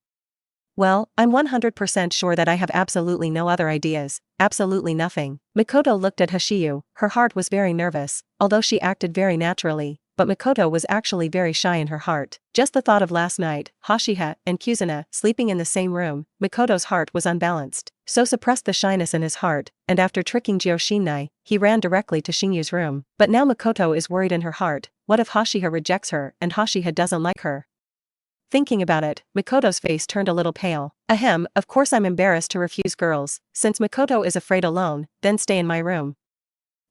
A: Well, I'm 100% sure that I have absolutely no other ideas, absolutely nothing. Mikoto looked at Hoshiyu. Her heart was very nervous, although she acted very naturally, but Mikoto was actually very shy in her heart. Just the thought of last night, Hoshiha and Kuzuna sleeping in the same room, Mikoto's heart was unbalanced. So suppressed the shyness in his heart, and after tricking Joshinai, he ran directly to Xingyu's room. But now Mikoto is worried in her heart. What if Hoshiha rejects her and Hoshiha doesn't like her? Thinking about it, Mikoto's face turned a little pale. Ahem, of course I'm embarrassed to refuse girls. Since Mikoto is afraid alone, then stay in my room.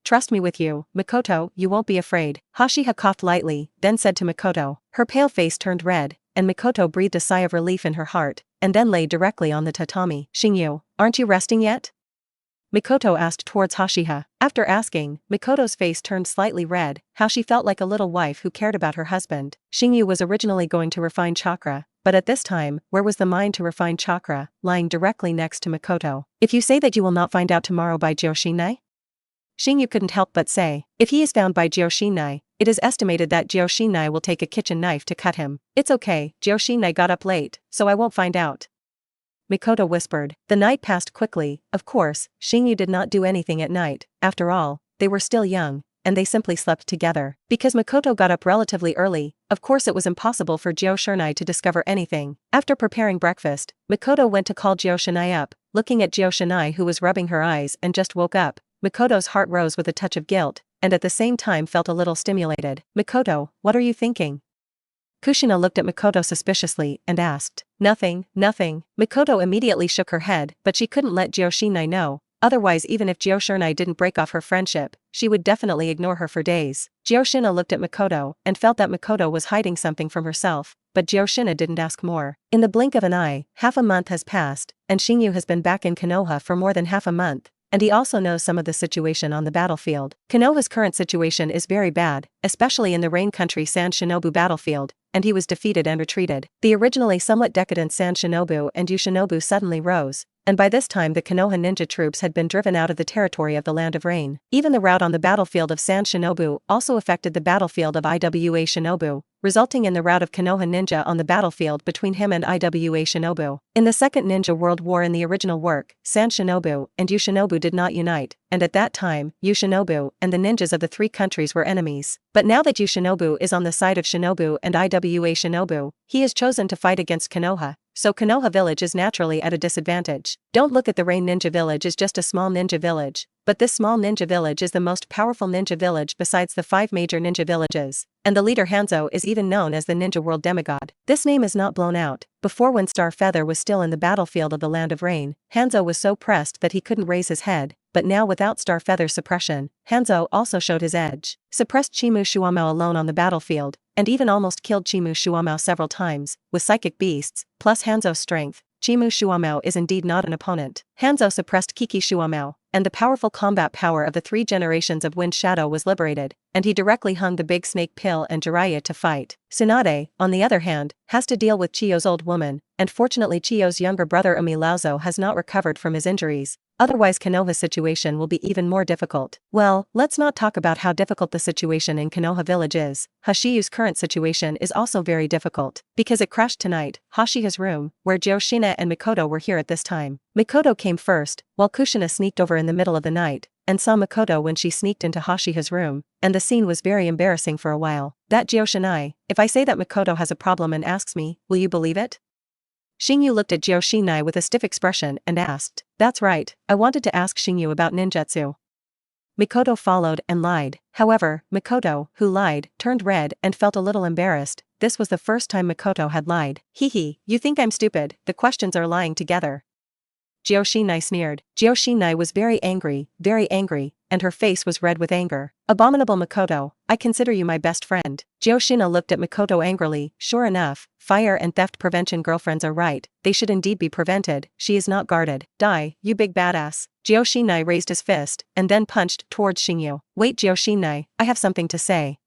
A: Trust me with you, Mikoto, you won't be afraid. Hoshiha coughed lightly, then said to Mikoto. Her pale face turned red, and Mikoto breathed a sigh of relief in her heart, and then lay directly on the tatami. Xingyu, aren't you resting yet? Mikoto asked towards Hoshiha. After asking, Mikoto's face turned slightly red, how she felt like a little wife who cared about her husband. Xingyu was originally going to refine chakra, but at this time, where was the mind to refine chakra, lying directly next to Mikoto? If you say that you will not find out tomorrow by Joshinai? Xingyu couldn't help but say, if he is found by Joshinai, it is estimated that Joshinai will take a kitchen knife to cut him. It's okay, Joshinai got up late, so I won't find out. Mikoto whispered. The night passed quickly. Of course, Xingyu did not do anything at night. After all, they were still young, and they simply slept together. Because Mikoto got up relatively early, of course it was impossible for Joshinai to discover anything. After preparing breakfast, Mikoto went to call Joshinai up. Looking at Joshinai who was rubbing her eyes and just woke up, Mikoto's heart rose with a touch of guilt, and at the same time felt a little stimulated. Mikoto, what are you thinking? Kushina looked at Mikoto suspiciously and asked. Nothing, nothing. Mikoto immediately shook her head, but she couldn't let Joshinai know. Otherwise, even if Joshinai didn't break off her friendship, she would definitely ignore her for days. Joshina looked at Mikoto and felt that Mikoto was hiding something from herself, but Joshina didn't ask more. In the blink of an eye, half a month has passed, and Xingyu has been back in Konoha for more than half a month. And he also knows some of the situation on the battlefield. Konoha's current situation is very bad, especially in the Rain Country Sand Shinobu battlefield, and he was defeated and retreated. The originally somewhat decadent Sand Shinobu and Ushinobu suddenly rose, and by this time the Konoha ninja troops had been driven out of the territory of the Land of Rain. Even the rout on the battlefield of Sand Shinobu also affected the battlefield of Iwa Shinobu, resulting in the rout of Konoha ninja on the battlefield between him and Iwa Shinobu. In the Second Ninja World War in the original work, Sand Shinobu and Ushinobu did not unite, and at that time, Ushinobu and the ninjas of the three countries were enemies. But now that Ushinobu is on the side of Shinobu and Iwa Shinobu, he has chosen to fight against Konoha. So Konoha village is naturally at a disadvantage. Don't look at the Rain Ninja village as just a small ninja village, but this small ninja village is the most powerful ninja village besides the 5 major ninja villages, and the leader Hanzo is even known as the Ninja World Demigod. This name is not blown out. Before, when Starfeather was still in the battlefield of the Land of Rain, Hanzo was so pressed that he couldn't raise his head, but now without Starfeather's suppression, Hanzo also showed his edge. Suppressed Chimu Shuamo alone on the battlefield, and even almost killed Chimu Shuamao several times, with psychic beasts, plus Hanzo's strength. Chimu Shuamao is indeed not an opponent. Hanzo suppressed Kiki Shuamao, and the powerful combat power of the 3 generations of Wind Shadow was liberated, and he directly hung the Big Snake Pill and Jiraiya to fight. Tsunade, on the other hand, has to deal with Chiyo's old woman, and fortunately Chiyo's younger brother Umi Laozo has not recovered from his injuries. Otherwise Konoha's situation will be even more difficult. Well, let's not talk about how difficult the situation in Konoha village is. Hashiyu's current situation is also very difficult, because it crashed tonight. Hashiha's room, where Yoshina and Mikoto were here at this time. Mikoto came first, while Kushina sneaked over in the middle of the night, and saw Mikoto when she sneaked into Hashiha's room, and the scene was very embarrassing for a while. That Joshinai, if I say that Mikoto has a problem and asks me, will you believe it? Xingyu looked at Joshinai with a stiff expression and asked, that's right, I wanted to ask Xingyu about ninjutsu. Mikoto followed and lied. However, Mikoto, who lied, turned red and felt a little embarrassed. This was the first time Mikoto had lied. Hehe, you think I'm stupid, the questions are lying together. Joshinai sneered. Joshinai was very angry, and her face was red with anger. Abominable Mikoto, I consider you my best friend. Joshina looked at Mikoto angrily. Sure enough, fire and theft prevention girlfriends are right, they should indeed be prevented. She is not guarded. Die, you big badass. Joshinai raised his fist, and then punched towards Xingyu. Wait Joshinai, I have something to say.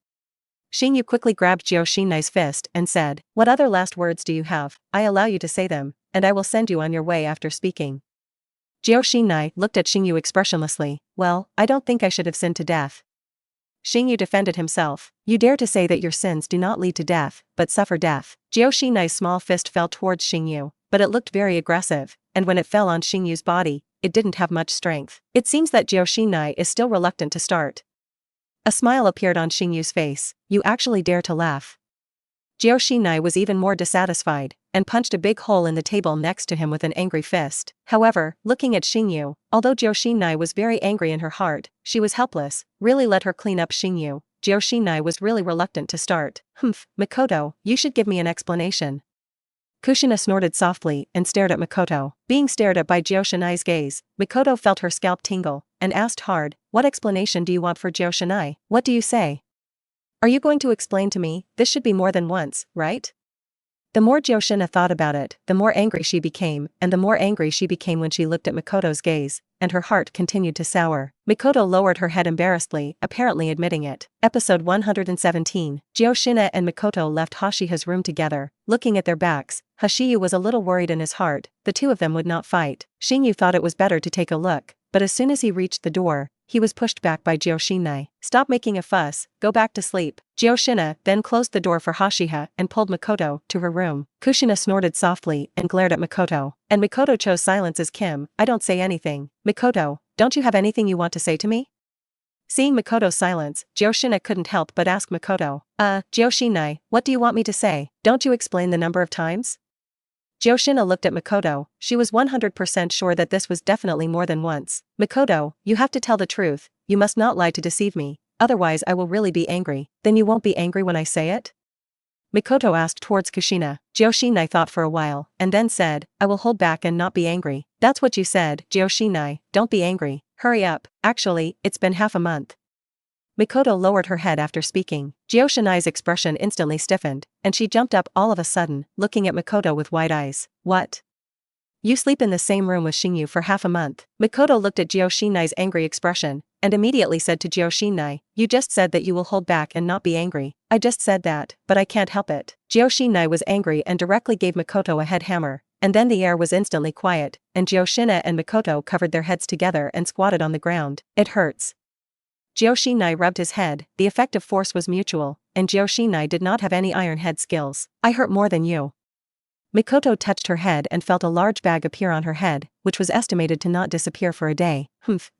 A: Xingyu quickly grabbed Joshinai's fist and said, what other last words do you have? I allow you to say them, and I will send you on your way after speaking. Joshinai looked at Xingyu expressionlessly. Well, I don't think I should have sinned to death. Xingyu defended himself. You dare to say that your sins do not lead to death, but suffer death. Joshinai's small fist fell towards Xingyu, but it looked very aggressive, and when it fell on Xingyu's body, it didn't have much strength. It seems that Joshinai is still reluctant to start. A smile appeared on Xingyu's face. You actually dare to laugh. Joshinai was even more dissatisfied, and punched a big hole in the table next to him with an angry fist. However, looking at Xingyu, although Joshinai was very angry in her heart, she was helpless. Really let her clean up Xingyu. Joshinai was really reluctant to start. Mikoto, you should give me an explanation. Kushina snorted softly and stared at Mikoto. Being stared at by Joshinai's gaze, Mikoto felt her scalp tingle, and asked hard, what explanation do you want for Joshinai? What do you say? Are you going to explain to me? This should be more than once, right? The more Joshina thought about it, the more angry she became, and the more angry she became when she looked at Mikoto's gaze, and her heart continued to sour. Mikoto lowered her head embarrassedly, apparently admitting it. Episode 117. Joshina and Mikoto left Hashiha's room together. Looking at their backs, Hashiyu was a little worried in his heart. The two of them would not fight. Xingyu thought it was better to take a look, but as soon as he reached the door, he was pushed back by Joshinai. Stop making a fuss, go back to sleep. Joshina then closed the door for Hashiha and pulled Mikoto to her room. Kushina snorted softly and glared at Mikoto. And Mikoto chose silence as Kim. I don't say anything. Mikoto, don't you have anything you want to say to me? Seeing Mikoto's silence, Joshina couldn't help but ask Mikoto. Joshinai, what do you want me to say? Don't you explain the number of times? Joshina looked at Mikoto. She was 100% sure that this was definitely more than once. Mikoto, you have to tell the truth, you must not lie to deceive me, otherwise I will really be angry. Then you won't be angry when I say it? Mikoto asked towards Kushina. Joshinai thought for a while, and then said, I will hold back and not be angry. That's what you said, Joshinai, don't be angry. Hurry up, actually, it's been half a month. Mikoto lowered her head after speaking. Joshinai's expression instantly stiffened, and she jumped up all of a sudden, looking at Mikoto with wide eyes. What? You sleep in the same room with Xingyu for half a month. Mikoto looked at Joshinai's angry expression, and immediately said to Joshinai, you just said that you will hold back and not be angry. I just said that, but I can't help it. Joshinai was angry and directly gave Mikoto a head hammer, and then the air was instantly quiet, and Joshina and Mikoto covered their heads together and squatted on the ground. It hurts. Joshinai rubbed his head. The effective force was mutual, and Joshinai did not have any iron head skills. I hurt more than you. Mikoto touched her head and felt a large bag appear on her head, which was estimated to not disappear for a day.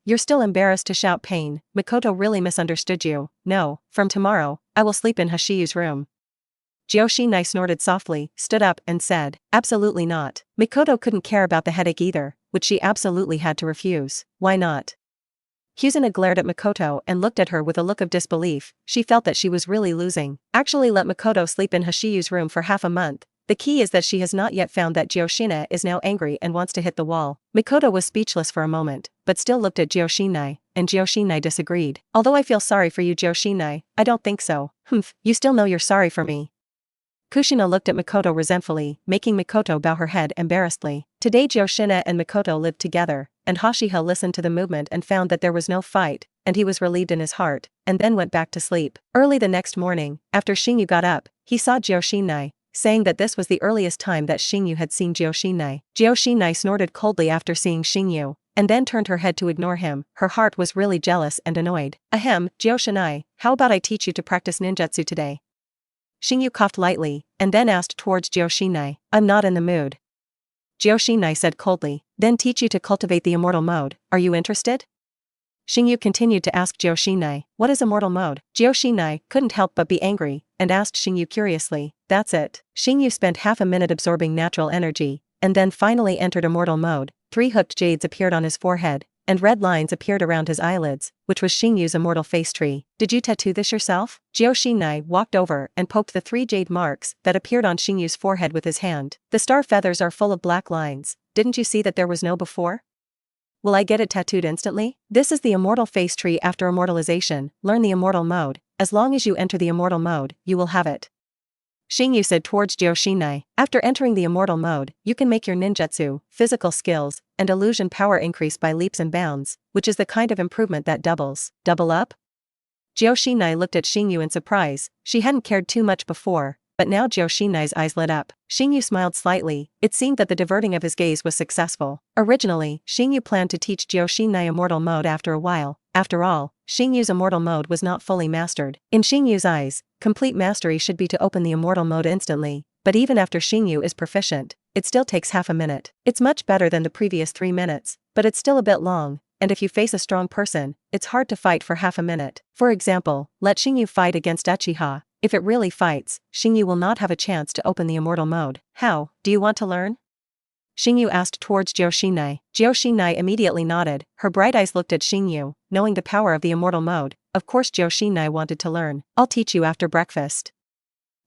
A: You're still embarrassed to shout pain. Mikoto really misunderstood you. No, from tomorrow, I will sleep in Hashiyu's room. Joshinai snorted softly, stood up and said, absolutely not. Mikoto couldn't care about the headache either, which she absolutely had to refuse. Why not? Kushina glared at Mikoto and looked at her with a look of disbelief. She felt that she was really losing. Actually let Mikoto sleep in Hashiyu's room for half a month. The key is that she has not yet found that Joshina is now angry and wants to hit the wall. Mikoto was speechless for a moment, but still looked at Joshinai, and Joshinai disagreed. Although I feel sorry for you Joshinai, I don't think so. Humph, you still know you're sorry for me. Kushina looked at Mikoto resentfully, making Mikoto bow her head embarrassedly. Today Kushina and Mikoto lived together, and Uchiha listened to the movement and found that there was no fight, and he was relieved in his heart, and then went back to sleep. Early the next morning, after Xingyu got up, he saw Kushina, saying that this was the earliest time that Xingyu had seen Kushina. Kushina snorted coldly after seeing Xingyu, and then turned her head to ignore him. Her heart was really jealous and annoyed. Ahem, Kushina, how about I teach you to practice ninjutsu today? Xingyu coughed lightly, and then asked towards Kushina. I'm not in the mood. Kushina said coldly. Then teach you to cultivate the immortal mode, are you interested? Xingyu continued to ask Kushina, what is immortal mode? Kushina couldn't help but be angry, and asked Xingyu curiously. That's it. Xingyu spent half a minute absorbing natural energy, and then finally entered immortal mode. 3 hooked jades appeared on his forehead, and red lines appeared around his eyelids, which was Xingyu's immortal face tree. Did you tattoo this yourself? Kushina walked over and poked the 3 jade marks that appeared on Xingyu's forehead with his hand. The star feathers are full of black lines, didn't you see that there was no before? Will I get it tattooed instantly? This is the immortal face tree after immortalization. Learn the immortal mode. As long as you enter the immortal mode, you will have it. Xingyu said towards Kushina. After entering the immortal mode, you can make your ninjutsu, physical skills, and illusion power increase by leaps and bounds, which is the kind of improvement that doubles. Double up? Kushina looked at Xingyu in surprise. She hadn't cared too much before, but now Kushina's eyes lit up. Xingyu smiled slightly. It seemed that the diverting of his gaze was successful. Originally, Xingyu planned to teach Kushina immortal mode after a while. After all, Xingyu's immortal mode was not fully mastered. In Xingyu's eyes, complete mastery should be to open the immortal mode instantly, but even after Xingyu is proficient, it still takes half a minute. It's much better than the previous 3 minutes, but it's still a bit long, and if you face a strong person, it's hard to fight for half a minute. For example, let Xingyu fight against Uchiha. If it really fights, Xingyu will not have a chance to open the immortal mode. How, do you want to learn? Xingyu asked towards Kushina. Kushina immediately nodded. Her bright eyes looked at Xingyu, knowing the power of the immortal mode. Of course Kushina wanted to learn. I'll teach you after breakfast.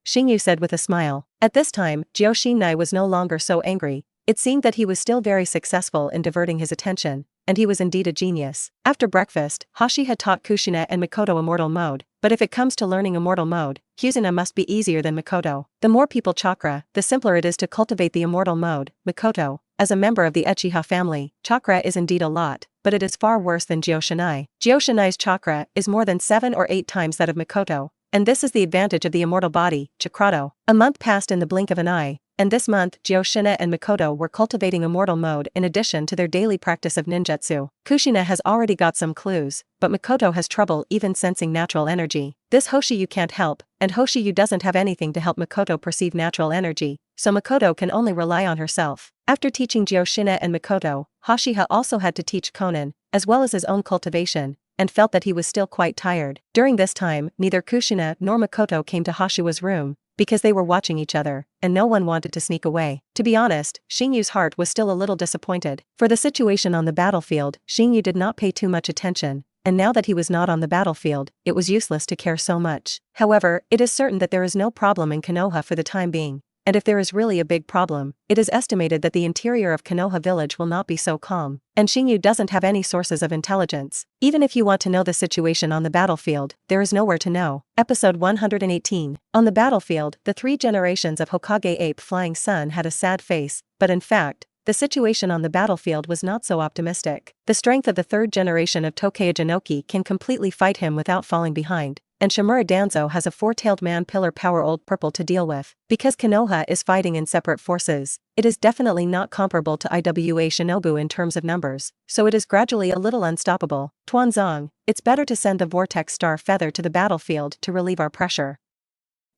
A: Xingyu said with a smile. At this time, Kushina was no longer so angry. It seemed that he was still very successful in diverting his attention, and he was indeed a genius. After breakfast, Hashi had taught Kushina and Mikoto immortal mode, but if it comes to learning immortal mode, Kushina must be easier than Mikoto. The more people chakra, the simpler it is to cultivate the immortal mode. Mikoto, as a member of the Uchiha family, chakra is indeed a lot, but it is far worse than Kushina. Kushina's chakra is more than 7 or 8 times that of Mikoto, and this is the advantage of the immortal body, chakrato. A month passed in the blink of an eye, and this month Kushina and Mikoto were cultivating immortal mode in addition to their daily practice of ninjutsu. Kushina has already got some clues, but Mikoto has trouble even sensing natural energy. This Hoshiyu can't help, and Hoshiyu doesn't have anything to help Mikoto perceive natural energy, so Mikoto can only rely on herself. After teaching Kushina and Mikoto, Hoshiha also had to teach Konan, as well as his own cultivation, and felt that he was still quite tired. During this time, neither Kushina nor Mikoto came to Hoshiwa's room, because they were watching each other, and no one wanted to sneak away. To be honest, Xingyu's heart was still a little disappointed. For the situation on the battlefield, Xingyu did not pay too much attention, and now that he was not on the battlefield, it was useless to care so much. However, it is certain that there is no problem in Konoha for the time being, and if there is really a big problem, it is estimated that the interior of Konoha village will not be so calm, and Xingyu doesn't have any sources of intelligence. Even if you want to know the situation on the battlefield, there is nowhere to know. Episode 118. On the battlefield, the 3 generations of Hokage Ape Flying Sun had a sad face, but in fact, the situation on the battlefield was not so optimistic. The strength of the 3rd generation of Tokei Jinoki can completely fight him without falling behind, and Shimura Danzo has a 4-tailed man pillar power old purple to deal with. Because Konoha is fighting in separate forces, it is definitely not comparable to Iwa Shinobu in terms of numbers, so it is gradually a little unstoppable. Tuanzong, it's better to send the Vortex Star Feather to the battlefield to relieve our pressure,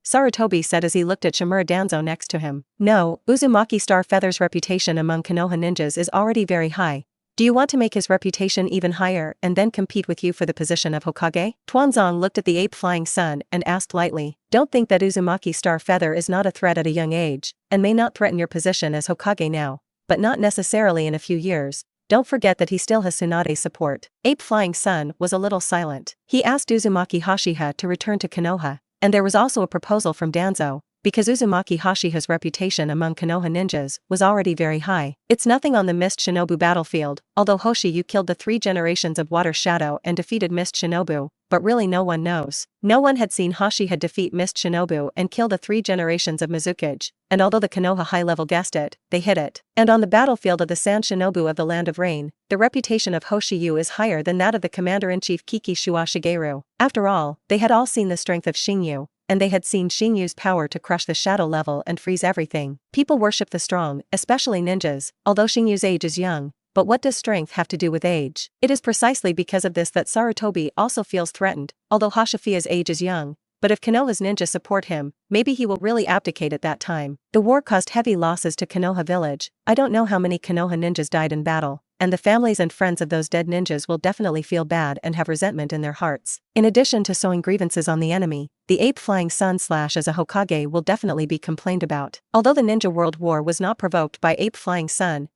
A: Sarutobi said as he looked at Shimura Danzo next to him. No, Uzumaki Star Feather's reputation among Konoha ninjas is already very high. Do you want to make his reputation even higher and then compete with you for the position of Hokage? Tuanzong looked at the ape flying sun and asked lightly. Don't think that Uzumaki Star Feather is not a threat at a young age, and may not threaten your position as Hokage now, but not necessarily in a few years. Don't forget that he still has Tsunade's support. Ape Flying Sun was a little silent. He asked Uzumaki Hoshiha to return to Konoha, and there was also a proposal from Danzo, because Uzumaki Hashiha's reputation among Konoha ninjas was already very high. It's nothing on the Mist Shinobu battlefield, although Hoshiyu killed the 3 generations of Water Shadow and defeated Mist Shinobu, but really no one knows. No one had seen Hashiha defeat Mist Shinobu and kill the 3 generations of Mizukage, and although the Konoha high level guessed it, they hit it. And on the battlefield of the Sand Shinobu of the Land of Rain, the reputation of Hoshiyu is higher than that of the Commander-in-Chief Kiki Shuwa Shigeru. After all, they had all seen the strength of Xingyu, and they had seen Xingyu's power to crush the shadow level and freeze everything. People worship the strong, especially ninjas, although Xingyu's age is young. But what does strength have to do with age? It is precisely because of this that Sarutobi also feels threatened, although Hashifia's age is young. But if Konoha's ninja support him, maybe he will really abdicate at that time. The war caused heavy losses to Konoha village. I don't know how many Konoha ninjas died in battle, and the families and friends of those dead ninjas will definitely feel bad and have resentment in their hearts. In addition to sowing grievances on the enemy, the ape flying sun / as a Hokage will definitely be complained about. Although the Ninja World War was not provoked by ape flying sun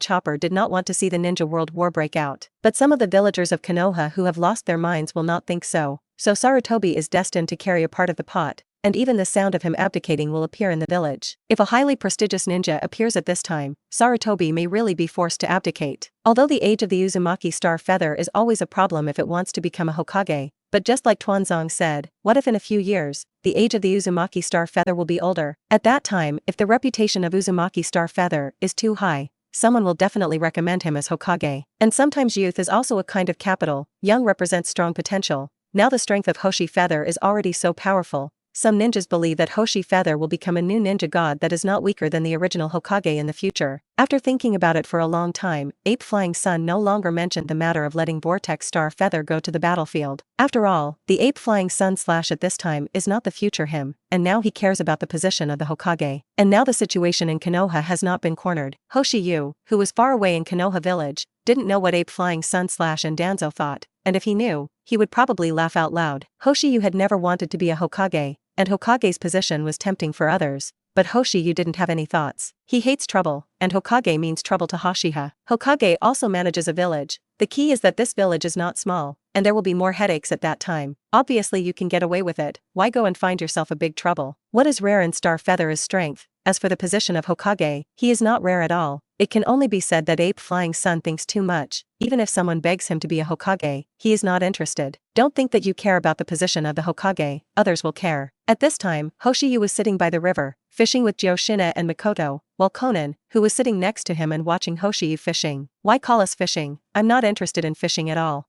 A: Chopper did not want to see the Ninja World War break out. But some of the villagers of Konoha who have lost their minds will not think so. So Sarutobi is destined to carry a part of the pot, and even the sound of him abdicating will appear in the village. If a highly prestigious ninja appears at this time, Sarutobi may really be forced to abdicate. Although the age of the Uzumaki Star Feather is always a problem if it wants to become a Hokage, but just like Tuanzong said, what if in a few years, the age of the Uzumaki Star Feather will be older? At that time, if the reputation of Uzumaki Star Feather is too high, someone will definitely recommend him as Hokage. And sometimes youth is also a kind of capital. Young represents strong potential. Now the strength of Hoshi Feather is already so powerful. Some ninjas believe that Hoshi Feather will become a new ninja god that is not weaker than the original Hokage in the future. After thinking about it for a long time, Ape Flying Sun no longer mentioned the matter of letting Vortex Star Feather go to the battlefield. After all, the Ape Flying Sun / at this time is not the future him, and now he cares about the position of the Hokage. And now the situation in Konoha has not been cornered. Hoshiyu, who was far away in Konoha village, didn't know what Ape Flying Sun / and Danzo thought, and if he knew, he would probably laugh out loud. Hoshiyu had never wanted to be a Hokage, and Hokage's position was tempting for others, but Hoshiyu didn't have any thoughts. He hates trouble, and Hokage means trouble to Hashiha. Hokage also manages a village. The key is that this village is not small, and there will be more headaches at that time. Obviously you can get away with it, why go and find yourself a big trouble? What is rare in Star Feather is strength. As for the position of Hokage, he is not rare at all. It can only be said that Ape Flying Sun thinks too much. Even if someone begs him to be a Hokage, he is not interested. Don't think that you care about the position of the Hokage, others will care. At this time, Hoshiyu was sitting by the river, fishing with Kushina and Mikoto, while Konan, who was sitting next to him and watching Hoshiyu fishing. Why call us fishing? I'm not interested in fishing at all.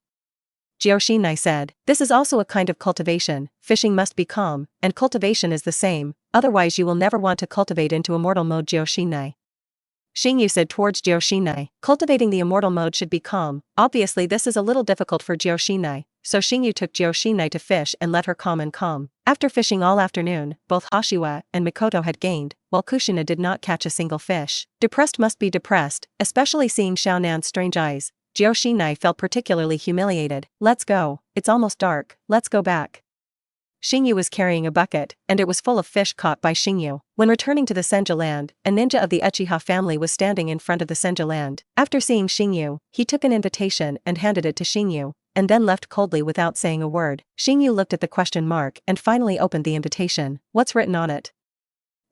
A: Kushina said. This is also a kind of cultivation. Fishing must be calm, and cultivation is the same, otherwise you will never want to cultivate into immortal mode. Kushina Xingyu said towards Kushina. Cultivating the immortal mode should be calm. Obviously this is a little difficult for Kushina, so Xingyu took Kushina to fish and let her calm. After fishing all afternoon, both Hashiwa and Mikoto had gained, while Kushina did not catch a single fish. Depressed must be depressed, especially seeing Xiaonan's strange eyes. Kushina felt particularly humiliated. Let's go, it's almost dark, let's go back. Xingyu was carrying a bucket, and it was full of fish caught by Xingyu. When returning to the Senja land, a ninja of the Uchiha family was standing in front of the Senja land. After seeing Xingyu, he took an invitation and handed it to Xingyu, and then left coldly without saying a word. Xingyu looked at the question mark and finally opened the invitation. What's written on it?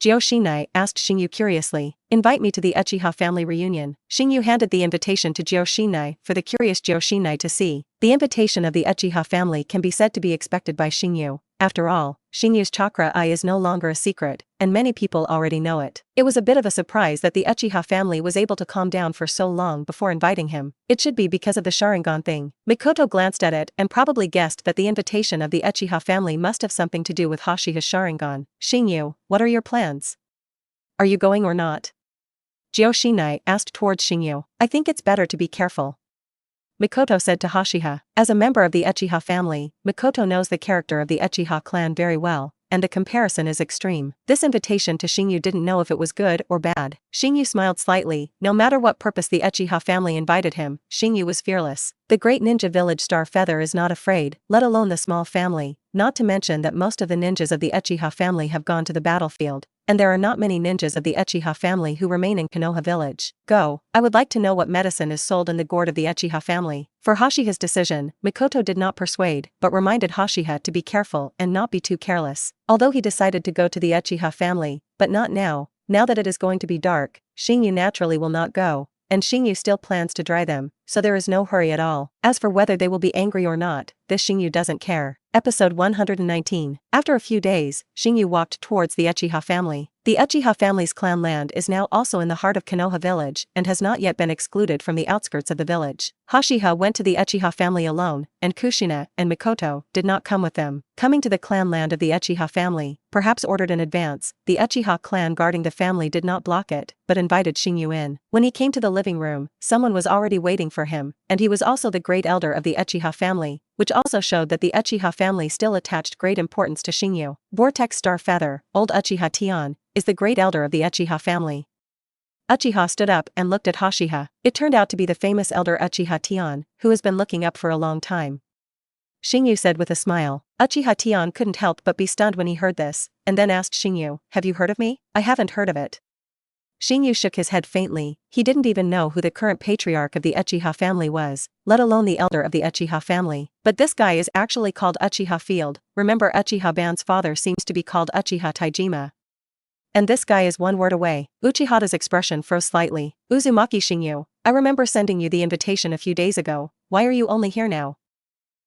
A: Kushina asked Xingyu curiously. Invite me to the Uchiha family reunion. Xingyu handed the invitation to Kushina for the curious Kushina to see. The invitation of the Uchiha family can be said to be expected by Xingyu. After all, Xingyu's chakra eye is no longer a secret, and many people already know it. It was a bit of a surprise that the Uchiha family was able to calm down for so long before inviting him. It should be because of the Sharingan thing. Mikoto glanced at it and probably guessed that the invitation of the Uchiha family must have something to do with Hashiha's Sharingan. Xingyu, what are your plans? Are you going or not? Kushina asked towards Xingyu. I think it's better to be careful, Mikoto said to Hashiha. As a member of the Uchiha family, Mikoto knows the character of the Uchiha clan very well, and the comparison is extreme. This invitation to Xingyu didn't know if it was good or bad. Xingyu smiled slightly. No matter what purpose the Uchiha family invited him, Xingyu was fearless. The great ninja village Star Feather is not afraid, let alone the small family, not to mention that most of the ninjas of the Uchiha family have gone to the battlefield, and there are not many ninjas of the Uchiha family who remain in Konoha village. Go, I would like to know what medicine is sold in the gourd of the Uchiha family. For Hashiha's decision, Mikoto did not persuade, but reminded Hashiha to be careful and not be too careless. Although he decided to go to the Uchiha family, but not now. Now that it is going to be dark, Xingyu naturally will not go, and Xingyu still plans to dry them, so there is no hurry at all. As for whether they will be angry or not, this Xingyu doesn't care. Episode 119. After a few days, Xingyu walked towards the Uchiha family. The Uchiha family's clan land is now also in the heart of Konoha village and has not yet been excluded from the outskirts of the village. Hashiha went to the Uchiha family alone, and Kushina and Mikoto did not come with them. Coming to the clan land of the Uchiha family, perhaps ordered in advance, the Uchiha clan guarding the family did not block it, but invited Xingyu in. When he came to the living room, someone was already waiting for him, and he was also the great elder of the Uchiha family, which also showed that the Uchiha family still attached great importance to Xingyu. Vortex Star Feather, old Uchiha Tian, is the great elder of the Uchiha family. Uchiha stood up and looked at Hashiha. It turned out to be the famous elder Uchiha Tian, who has been looking up for a long time. Xingyu said with a smile. Uchiha Tian couldn't help but be stunned when he heard this, and then asked Xingyu, "Have you heard of me?" "I haven't heard of it." Xingyu shook his head faintly. He didn't even know who the current patriarch of the Uchiha family was, let alone the elder of the Uchiha family. But this guy is actually called Uchiha Field. Remember, Uchiha Ban's father seems to be called Uchiha Taijima. And this guy is one word away. Uchihata's expression froze slightly. Uzumaki Xingyu, I remember sending you the invitation a few days ago. Why are you only here now?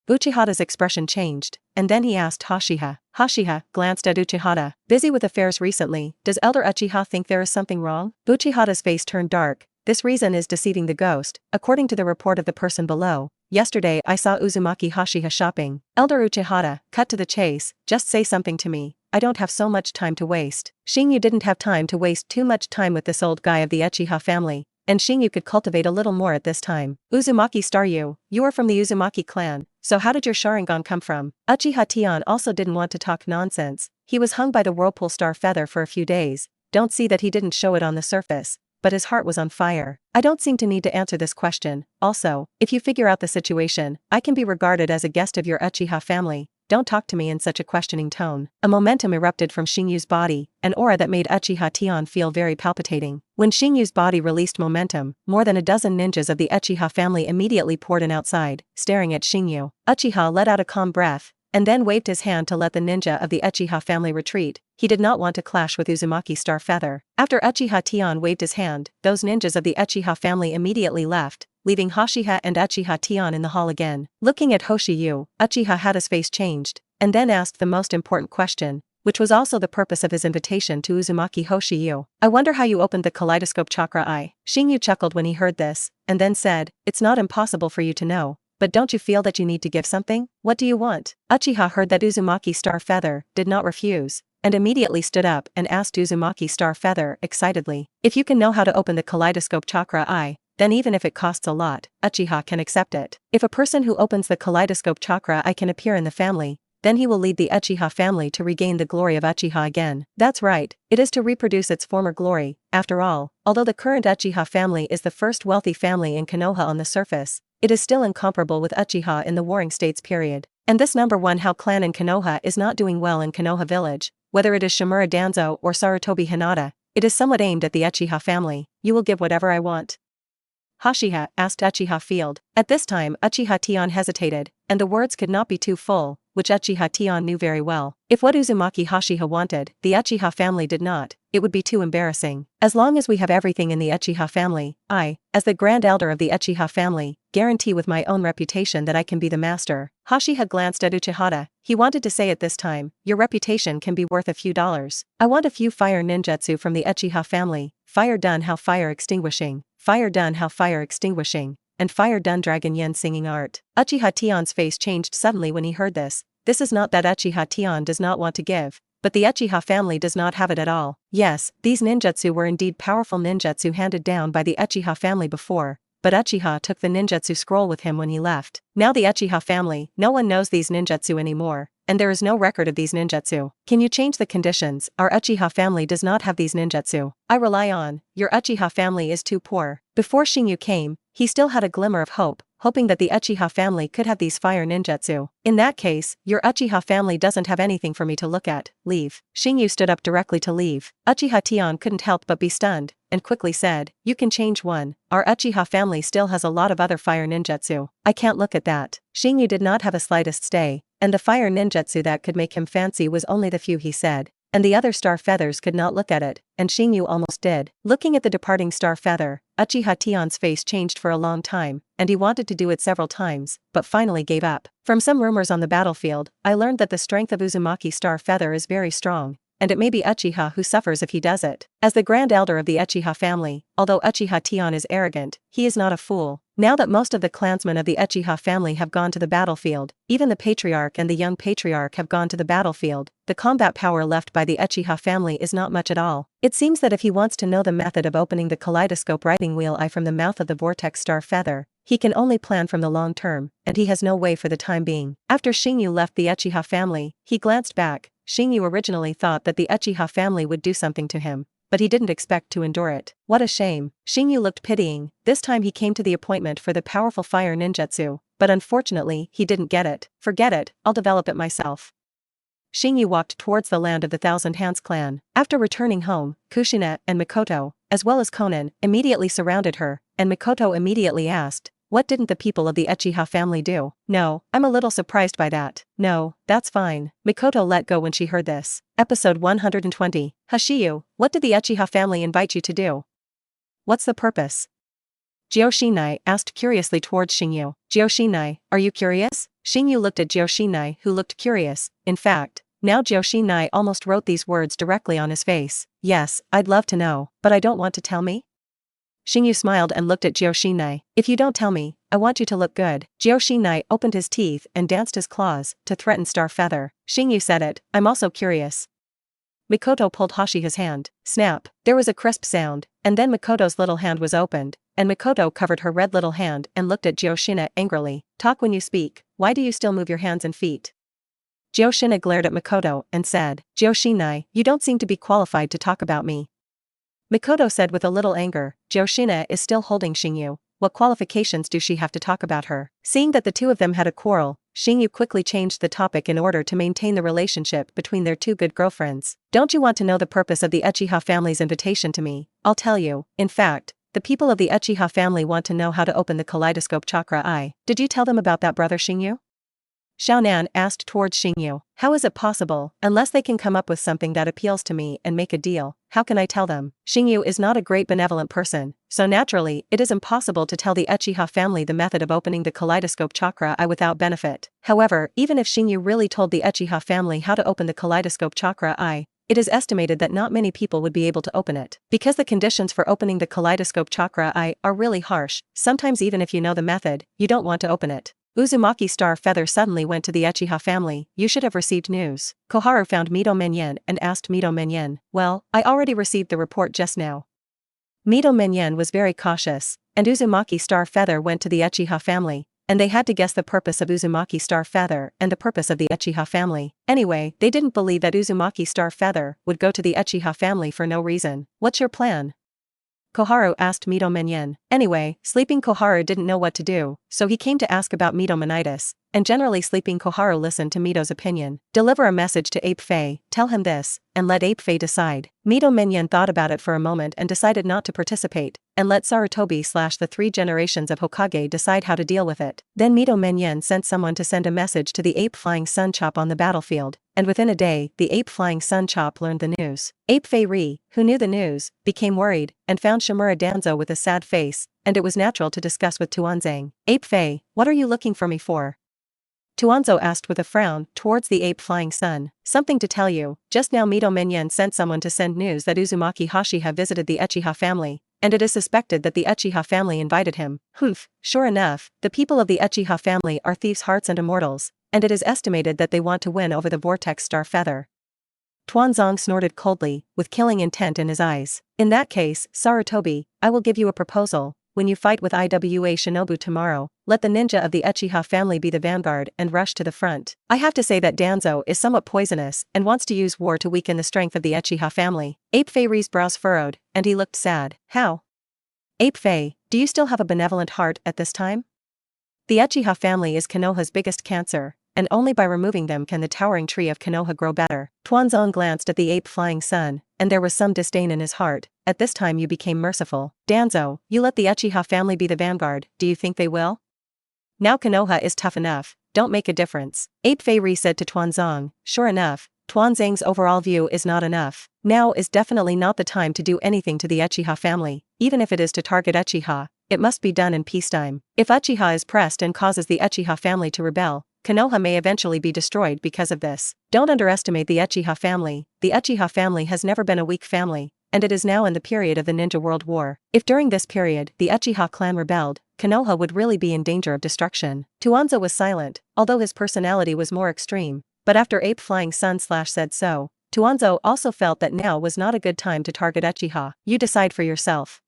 A: Uchihata's expression changed, and then he asked Hashiha. Hashiha glanced at Uchihata. Busy with affairs recently, does Elder Uchiha think there is something wrong? Uchihata's face turned dark. This reason is deceiving the ghost, according to the report of the person below. Yesterday I saw Uzumaki Hashiha shopping. Elder Uchihata, cut to the chase, just say something to me. I don't have so much time to waste. Xingyu didn't have time to waste too much time with this old guy of the Uchiha family, and Xingyu could cultivate a little more at this time. Uzumaki Star, you are from the Uzumaki Clan, so how did your Sharingan come from? Uchiha Tian also didn't want to talk nonsense. He was hung by the whirlpool Star Feather for a few days. Don't see that he didn't show it on the surface, but his heart was on fire. I don't seem to need to answer this question. Also, if you figure out the situation, I can be regarded as a guest of your Uchiha family. Don't talk to me in such a questioning tone. A momentum erupted from Xingyu's body, an aura that made Uchiha Tian feel very palpitating. When Xingyu's body released momentum, more than a dozen ninjas of the Uchiha family immediately poured in outside, staring at Xingyu. Uchiha let out a calm breath, and then waved his hand to let the ninja of the Uchiha family retreat. He did not want to clash with Uzumaki Star Feather. After Uchiha Tian waved his hand, those ninjas of the Uchiha family immediately left, leaving Hashiha and Uchiha Tian in the hall again. Looking at Hoshiyu, Uchiha had his face changed, and then asked the most important question, which was also the purpose of his invitation to Uzumaki Hoshiyu. I wonder how you opened the kaleidoscope chakra eye. Xingyu chuckled when he heard this, and then said, it's not impossible for you to know. But don't you feel that you need to give something? What do you want? Uchiha heard that Uzumaki Star Feather did not refuse, and immediately stood up and asked Uzumaki Star Feather excitedly, if you can know how to open the kaleidoscope chakra eye, then even if it costs a lot, Uchiha can accept it. If a person who opens the kaleidoscope chakra eye can appear in the family, then he will lead the Uchiha family to regain the glory of Uchiha again. That's right, it is to reproduce its former glory. After all, although the current Uchiha family is the first wealthy family in Konoha on the surface, it is still incomparable with Uchiha in the Warring States period. And this number one How clan in Konoha is not doing well in Konoha village, whether it is Shimura Danzo or Sarutobi Hinata, it is somewhat aimed at the Uchiha family. You will give whatever I want? Hashiha asked Uchiha Field. At this time Uchiha Tian hesitated, and the words could not be too full, which Uchiha Tian knew very well. If what Uzumaki Hashiha wanted, the Uchiha family did not, it would be too embarrassing. As long as we have everything in the Uchiha family, I, as the grand elder of the Uchiha family, guarantee with my own reputation that I can be the master. Hashiha glanced at Uchihata. He wanted to say at this time, your reputation can be worth a few dollars. I want a few fire ninjutsu from the Uchiha family. Fire done how fire extinguishing. Fire done how fire extinguishing, and fire done dragon yen singing art. Uchiha Tian's face changed suddenly when he heard this. This is not that Uchiha Tian does not want to give, but the Uchiha family does not have it at all. Yes, these ninjutsu were indeed powerful ninjutsu handed down by the Uchiha family before, but Uchiha took the ninjutsu scroll with him when he left. Now the Uchiha family, no one knows these ninjutsu anymore, and there is no record of these ninjutsu. Can you change the conditions? Our Uchiha family does not have these ninjutsu. I rely on, your Uchiha family is too poor. Before Xingyu came, he still had a glimmer of hope, hoping that the Uchiha family could have these fire ninjutsu. In that case, your Uchiha family doesn't have anything for me to look at, leave. Xingyu stood up directly to leave. Uchiha Tian couldn't help but be stunned, and quickly said, you can change one, our Uchiha family still has a lot of other fire ninjutsu. I can't look at that. Xingyu did not have a slightest stay, and the fire ninjutsu that could make him fancy was only the few he said. And the other star feathers could not look at it, and Xingyu almost did. Looking at the departing star feather, Uchiha Tian's face changed for a long time, and he wanted to do it several times, but finally gave up. From some rumors on the battlefield, I learned that the strength of Uzumaki star feather is very strong, and it may be Uchiha who suffers if he does it. As the grand elder of the Uchiha family, although Uchiha Tian is arrogant, he is not a fool. Now that most of the clansmen of the Uchiha family have gone to the battlefield, even the patriarch and the young patriarch have gone to the battlefield, the combat power left by the Uchiha family is not much at all. It seems that if he wants to know the method of opening the kaleidoscope writing wheel eye from the mouth of the vortex star feather, he can only plan from the long term, and he has no way for the time being. After Xingyu left the Uchiha family, he glanced back. Xingyu originally thought that the Uchiha family would do something to him, but he didn't expect to endure it. What a shame. Xingyu looked pitying. This time he came to the appointment for the powerful fire ninjutsu, but unfortunately he didn't get it. Forget it, I'll develop it myself. Xingyu walked towards the land of the Thousand Hands clan. After returning home, Kushina and Mikoto, as well as Konan, immediately surrounded her, and Mikoto immediately asked, what didn't the people of the Uchiha family do? No, I'm a little surprised by that. No, that's fine. Mikoto let go when she heard this. Episode 120. Hashiyu, what did the Uchiha family invite you to do? What's the purpose? Jyoshinai asked curiously towards Xingyu. Jyoshinai, are you curious? Xingyu looked at Jyoshinai, who looked curious. In fact, now Jyoshinai almost wrote these words directly on his face. Yes, I'd love to know, but I don't want to tell me? Xingyu smiled and looked at Jyoshinai. If you don't tell me, I want you to look good. Jyoshinai opened his teeth and danced his claws to threaten Star Feather. Xingyu said it, I'm also curious. Mikoto pulled Hashi's hand. Snap. There was a crisp sound, and then Mikoto's little hand was opened, and Mikoto covered her red little hand and looked at Jyoshina angrily. Talk when you speak. Why do you still move your hands and feet? Jyoshina glared at Mikoto and said, Jyoshinai, you don't seem to be qualified to talk about me. Mikoto said with a little anger, Jyoshina is still holding Xingyu. What qualifications do she have to talk about her? Seeing that the two of them had a quarrel, Xingyu quickly changed the topic in order to maintain the relationship between their two good girlfriends. Don't you want to know the purpose of the Uchiha family's invitation to me? I'll tell you. In fact, the people of the Uchiha family want to know how to open the kaleidoscope chakra eye. Did you tell them about that, brother Xingyu? Xiaonan asked towards Xingyu. How is it possible? Unless they can come up with something that appeals to me and make a deal, how can I tell them? Xingyu is not a great benevolent person, so naturally, it is impossible to tell the Uchiha family the method of opening the kaleidoscope chakra eye without benefit. However, even if Xingyu really told the Uchiha family how to open the kaleidoscope chakra eye, it is estimated that not many people would be able to open it. Because the conditions for opening the kaleidoscope chakra eye are really harsh, sometimes even if you know the method, you don't want to open it. Uzumaki Star Feather suddenly went to the Uchiha family. You should have received news. Koharu found Mido Menyen and asked Mido Menyen. Well, I already received the report just now. Mido Menyen was very cautious, and Uzumaki Star Feather went to the Uchiha family, and they had to guess the purpose of Uzumaki Star Feather and the purpose of the Uchiha family. Anyway, they didn't believe that Uzumaki Star Feather would go to the Uchiha family for no reason. What's your plan? Koharu asked Mido Menyen. Anyway, sleeping Koharu didn't know what to do, so he came to ask about Mido Menitis, and generally sleeping Koharu listened to Mido's opinion. Deliver a message to Ape Fei, tell him this, and let Ape Fei decide. Mido Menyen thought about it for a moment and decided not to participate, and let Sarutobi / the 3 generations of Hokage decide how to deal with it. Then Mido Menyen sent someone to send a message to the Ape Flying Sun Chop on the battlefield, and within a day, the Ape Flying Sun Chop learned the news. Ape Fei Ri, who knew the news, became worried, and found Shimura Danzo with a sad face, and it was natural to discuss with Tuanzang. Ape Fei, what are you looking for me for? Tuanzo asked with a frown towards the ape flying sun. Something to tell you. Just now Mido Menyen sent someone to send news that Uzumaki Hashiha visited the Uchiha family, and it is suspected that the Uchiha family invited him. Humph, sure enough, the people of the Uchiha family are thieves' hearts and immortals, and it is estimated that they want to win over the vortex star feather. Tuanzang snorted coldly, with killing intent in his eyes. In that case, Sarutobi, I will give you a proposal. When you fight with Iwa Shinobu tomorrow, let the ninja of the Uchiha family be the vanguard and rush to the front. I have to say that Danzo is somewhat poisonous and wants to use war to weaken the strength of the Uchiha family. Ape Fei's brows furrowed, and he looked sad. How? Ape Fei, do you still have a benevolent heart at this time? The Uchiha family is Konoha's biggest cancer, and only by removing them can the towering tree of Konoha grow better. Tuanzong glanced at the ape flying sun, and there was some disdain in his heart. At this time you became merciful. Danzo, you let the Uchiha family be the vanguard, do you think they will? Now Konoha is tough enough, don't make a difference. Ape Fei Ri said to Tuanzong. Sure enough, Tuanzong's overall view is not enough. Now is definitely not the time to do anything to the Uchiha family, even if it is to target Uchiha. It must be done in peacetime. If Uchiha is pressed and causes the Uchiha family to rebel, Konoha may eventually be destroyed because of this. Don't underestimate the Uchiha family. The Uchiha family has never been a weak family, and it is now in the period of the Ninja World War. If during this period the Uchiha clan rebelled, Konoha would really be in danger of destruction. Tuanzo was silent, although his personality was more extreme, but after Ape Flying Sun said so, Tuanzo also felt that now was not a good time to target Uchiha. You decide for yourself.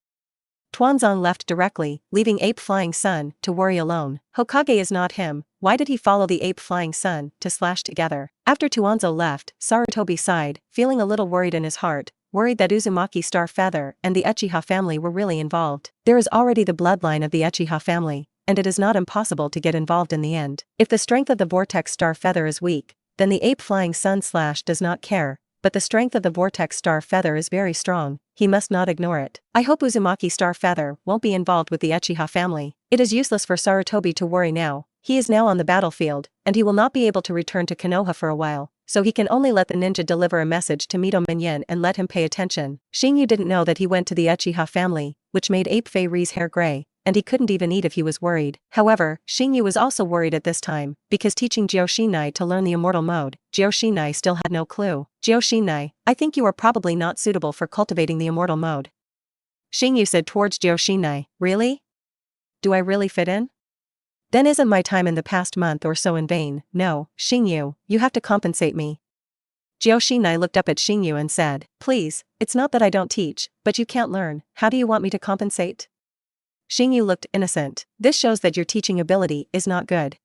A: Tuanzong left directly, leaving Ape Flying Sun to worry alone. Hokage is not him, why did he follow the Ape Flying Sun to slash together? After Tuanzo left, Sarutobi sighed, feeling a little worried in his heart, worried that Uzumaki Star Feather and the Uchiha family were really involved. There is already the bloodline of the Uchiha family, and it is not impossible to get involved in the end. If the strength of the Vortex Star Feather is weak, then the Ape Flying Sun does not care, but the strength of the Vortex Star Feather is very strong. He must not ignore it. I hope Uzumaki Star Feather won't be involved with the Uchiha family. It is useless for Sarutobi to worry now. He is now on the battlefield, and he will not be able to return to Konoha for a while, so he can only let the ninja deliver a message to Mito Minyan and let him pay attention. Xingyu didn't know that he went to the Uchiha family, which made Ape Fei Ri's hair gray, and he couldn't even eat if he was worried. However, Xingyu was also worried at this time, because teaching Jioshinai to learn the immortal mode, Jioshinai still had no clue. Jioshinai, I think you are probably not suitable for cultivating the immortal mode. Xingyu said towards Jioshinai. Really? Do I really fit in? Then isn't my time in the past month or so in vain? No, Xingyu, you have to compensate me. Jioshinai looked up at Xingyu and said, please, it's not that I don't teach, but you can't learn. How do you want me to compensate? Xingyu looked innocent. This shows that your teaching ability is not good.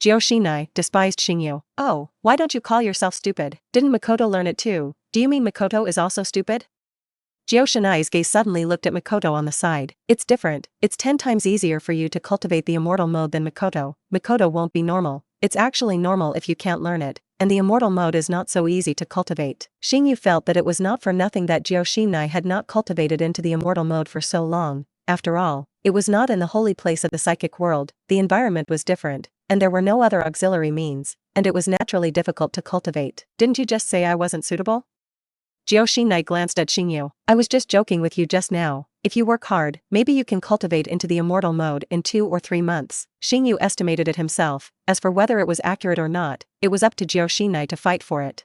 A: Jioshinai despised Xingyu. Oh, why don't you call yourself stupid? Didn't Makoto learn it too? Do you mean Makoto is also stupid? Jioshinai's gaze suddenly looked at Makoto on the side. It's different. It's 10 times easier for you to cultivate the immortal mode than Makoto. Makoto won't be normal. It's actually normal if you can't learn it, and the immortal mode is not so easy to cultivate. Xingyu felt that it was not for nothing that Jioshinai had not cultivated into the immortal mode for so long. After all, it was not in the holy place of the psychic world, the environment was different, and there were no other auxiliary means, and it was naturally difficult to cultivate. Didn't you just say I wasn't suitable? Jioshinai glanced at Xingyu. I was just joking with you just now. If you work hard, maybe you can cultivate into the immortal mode in 2 or 3 months. Xingyu estimated it himself. As for whether it was accurate or not, it was up to Jioshinai to fight for it.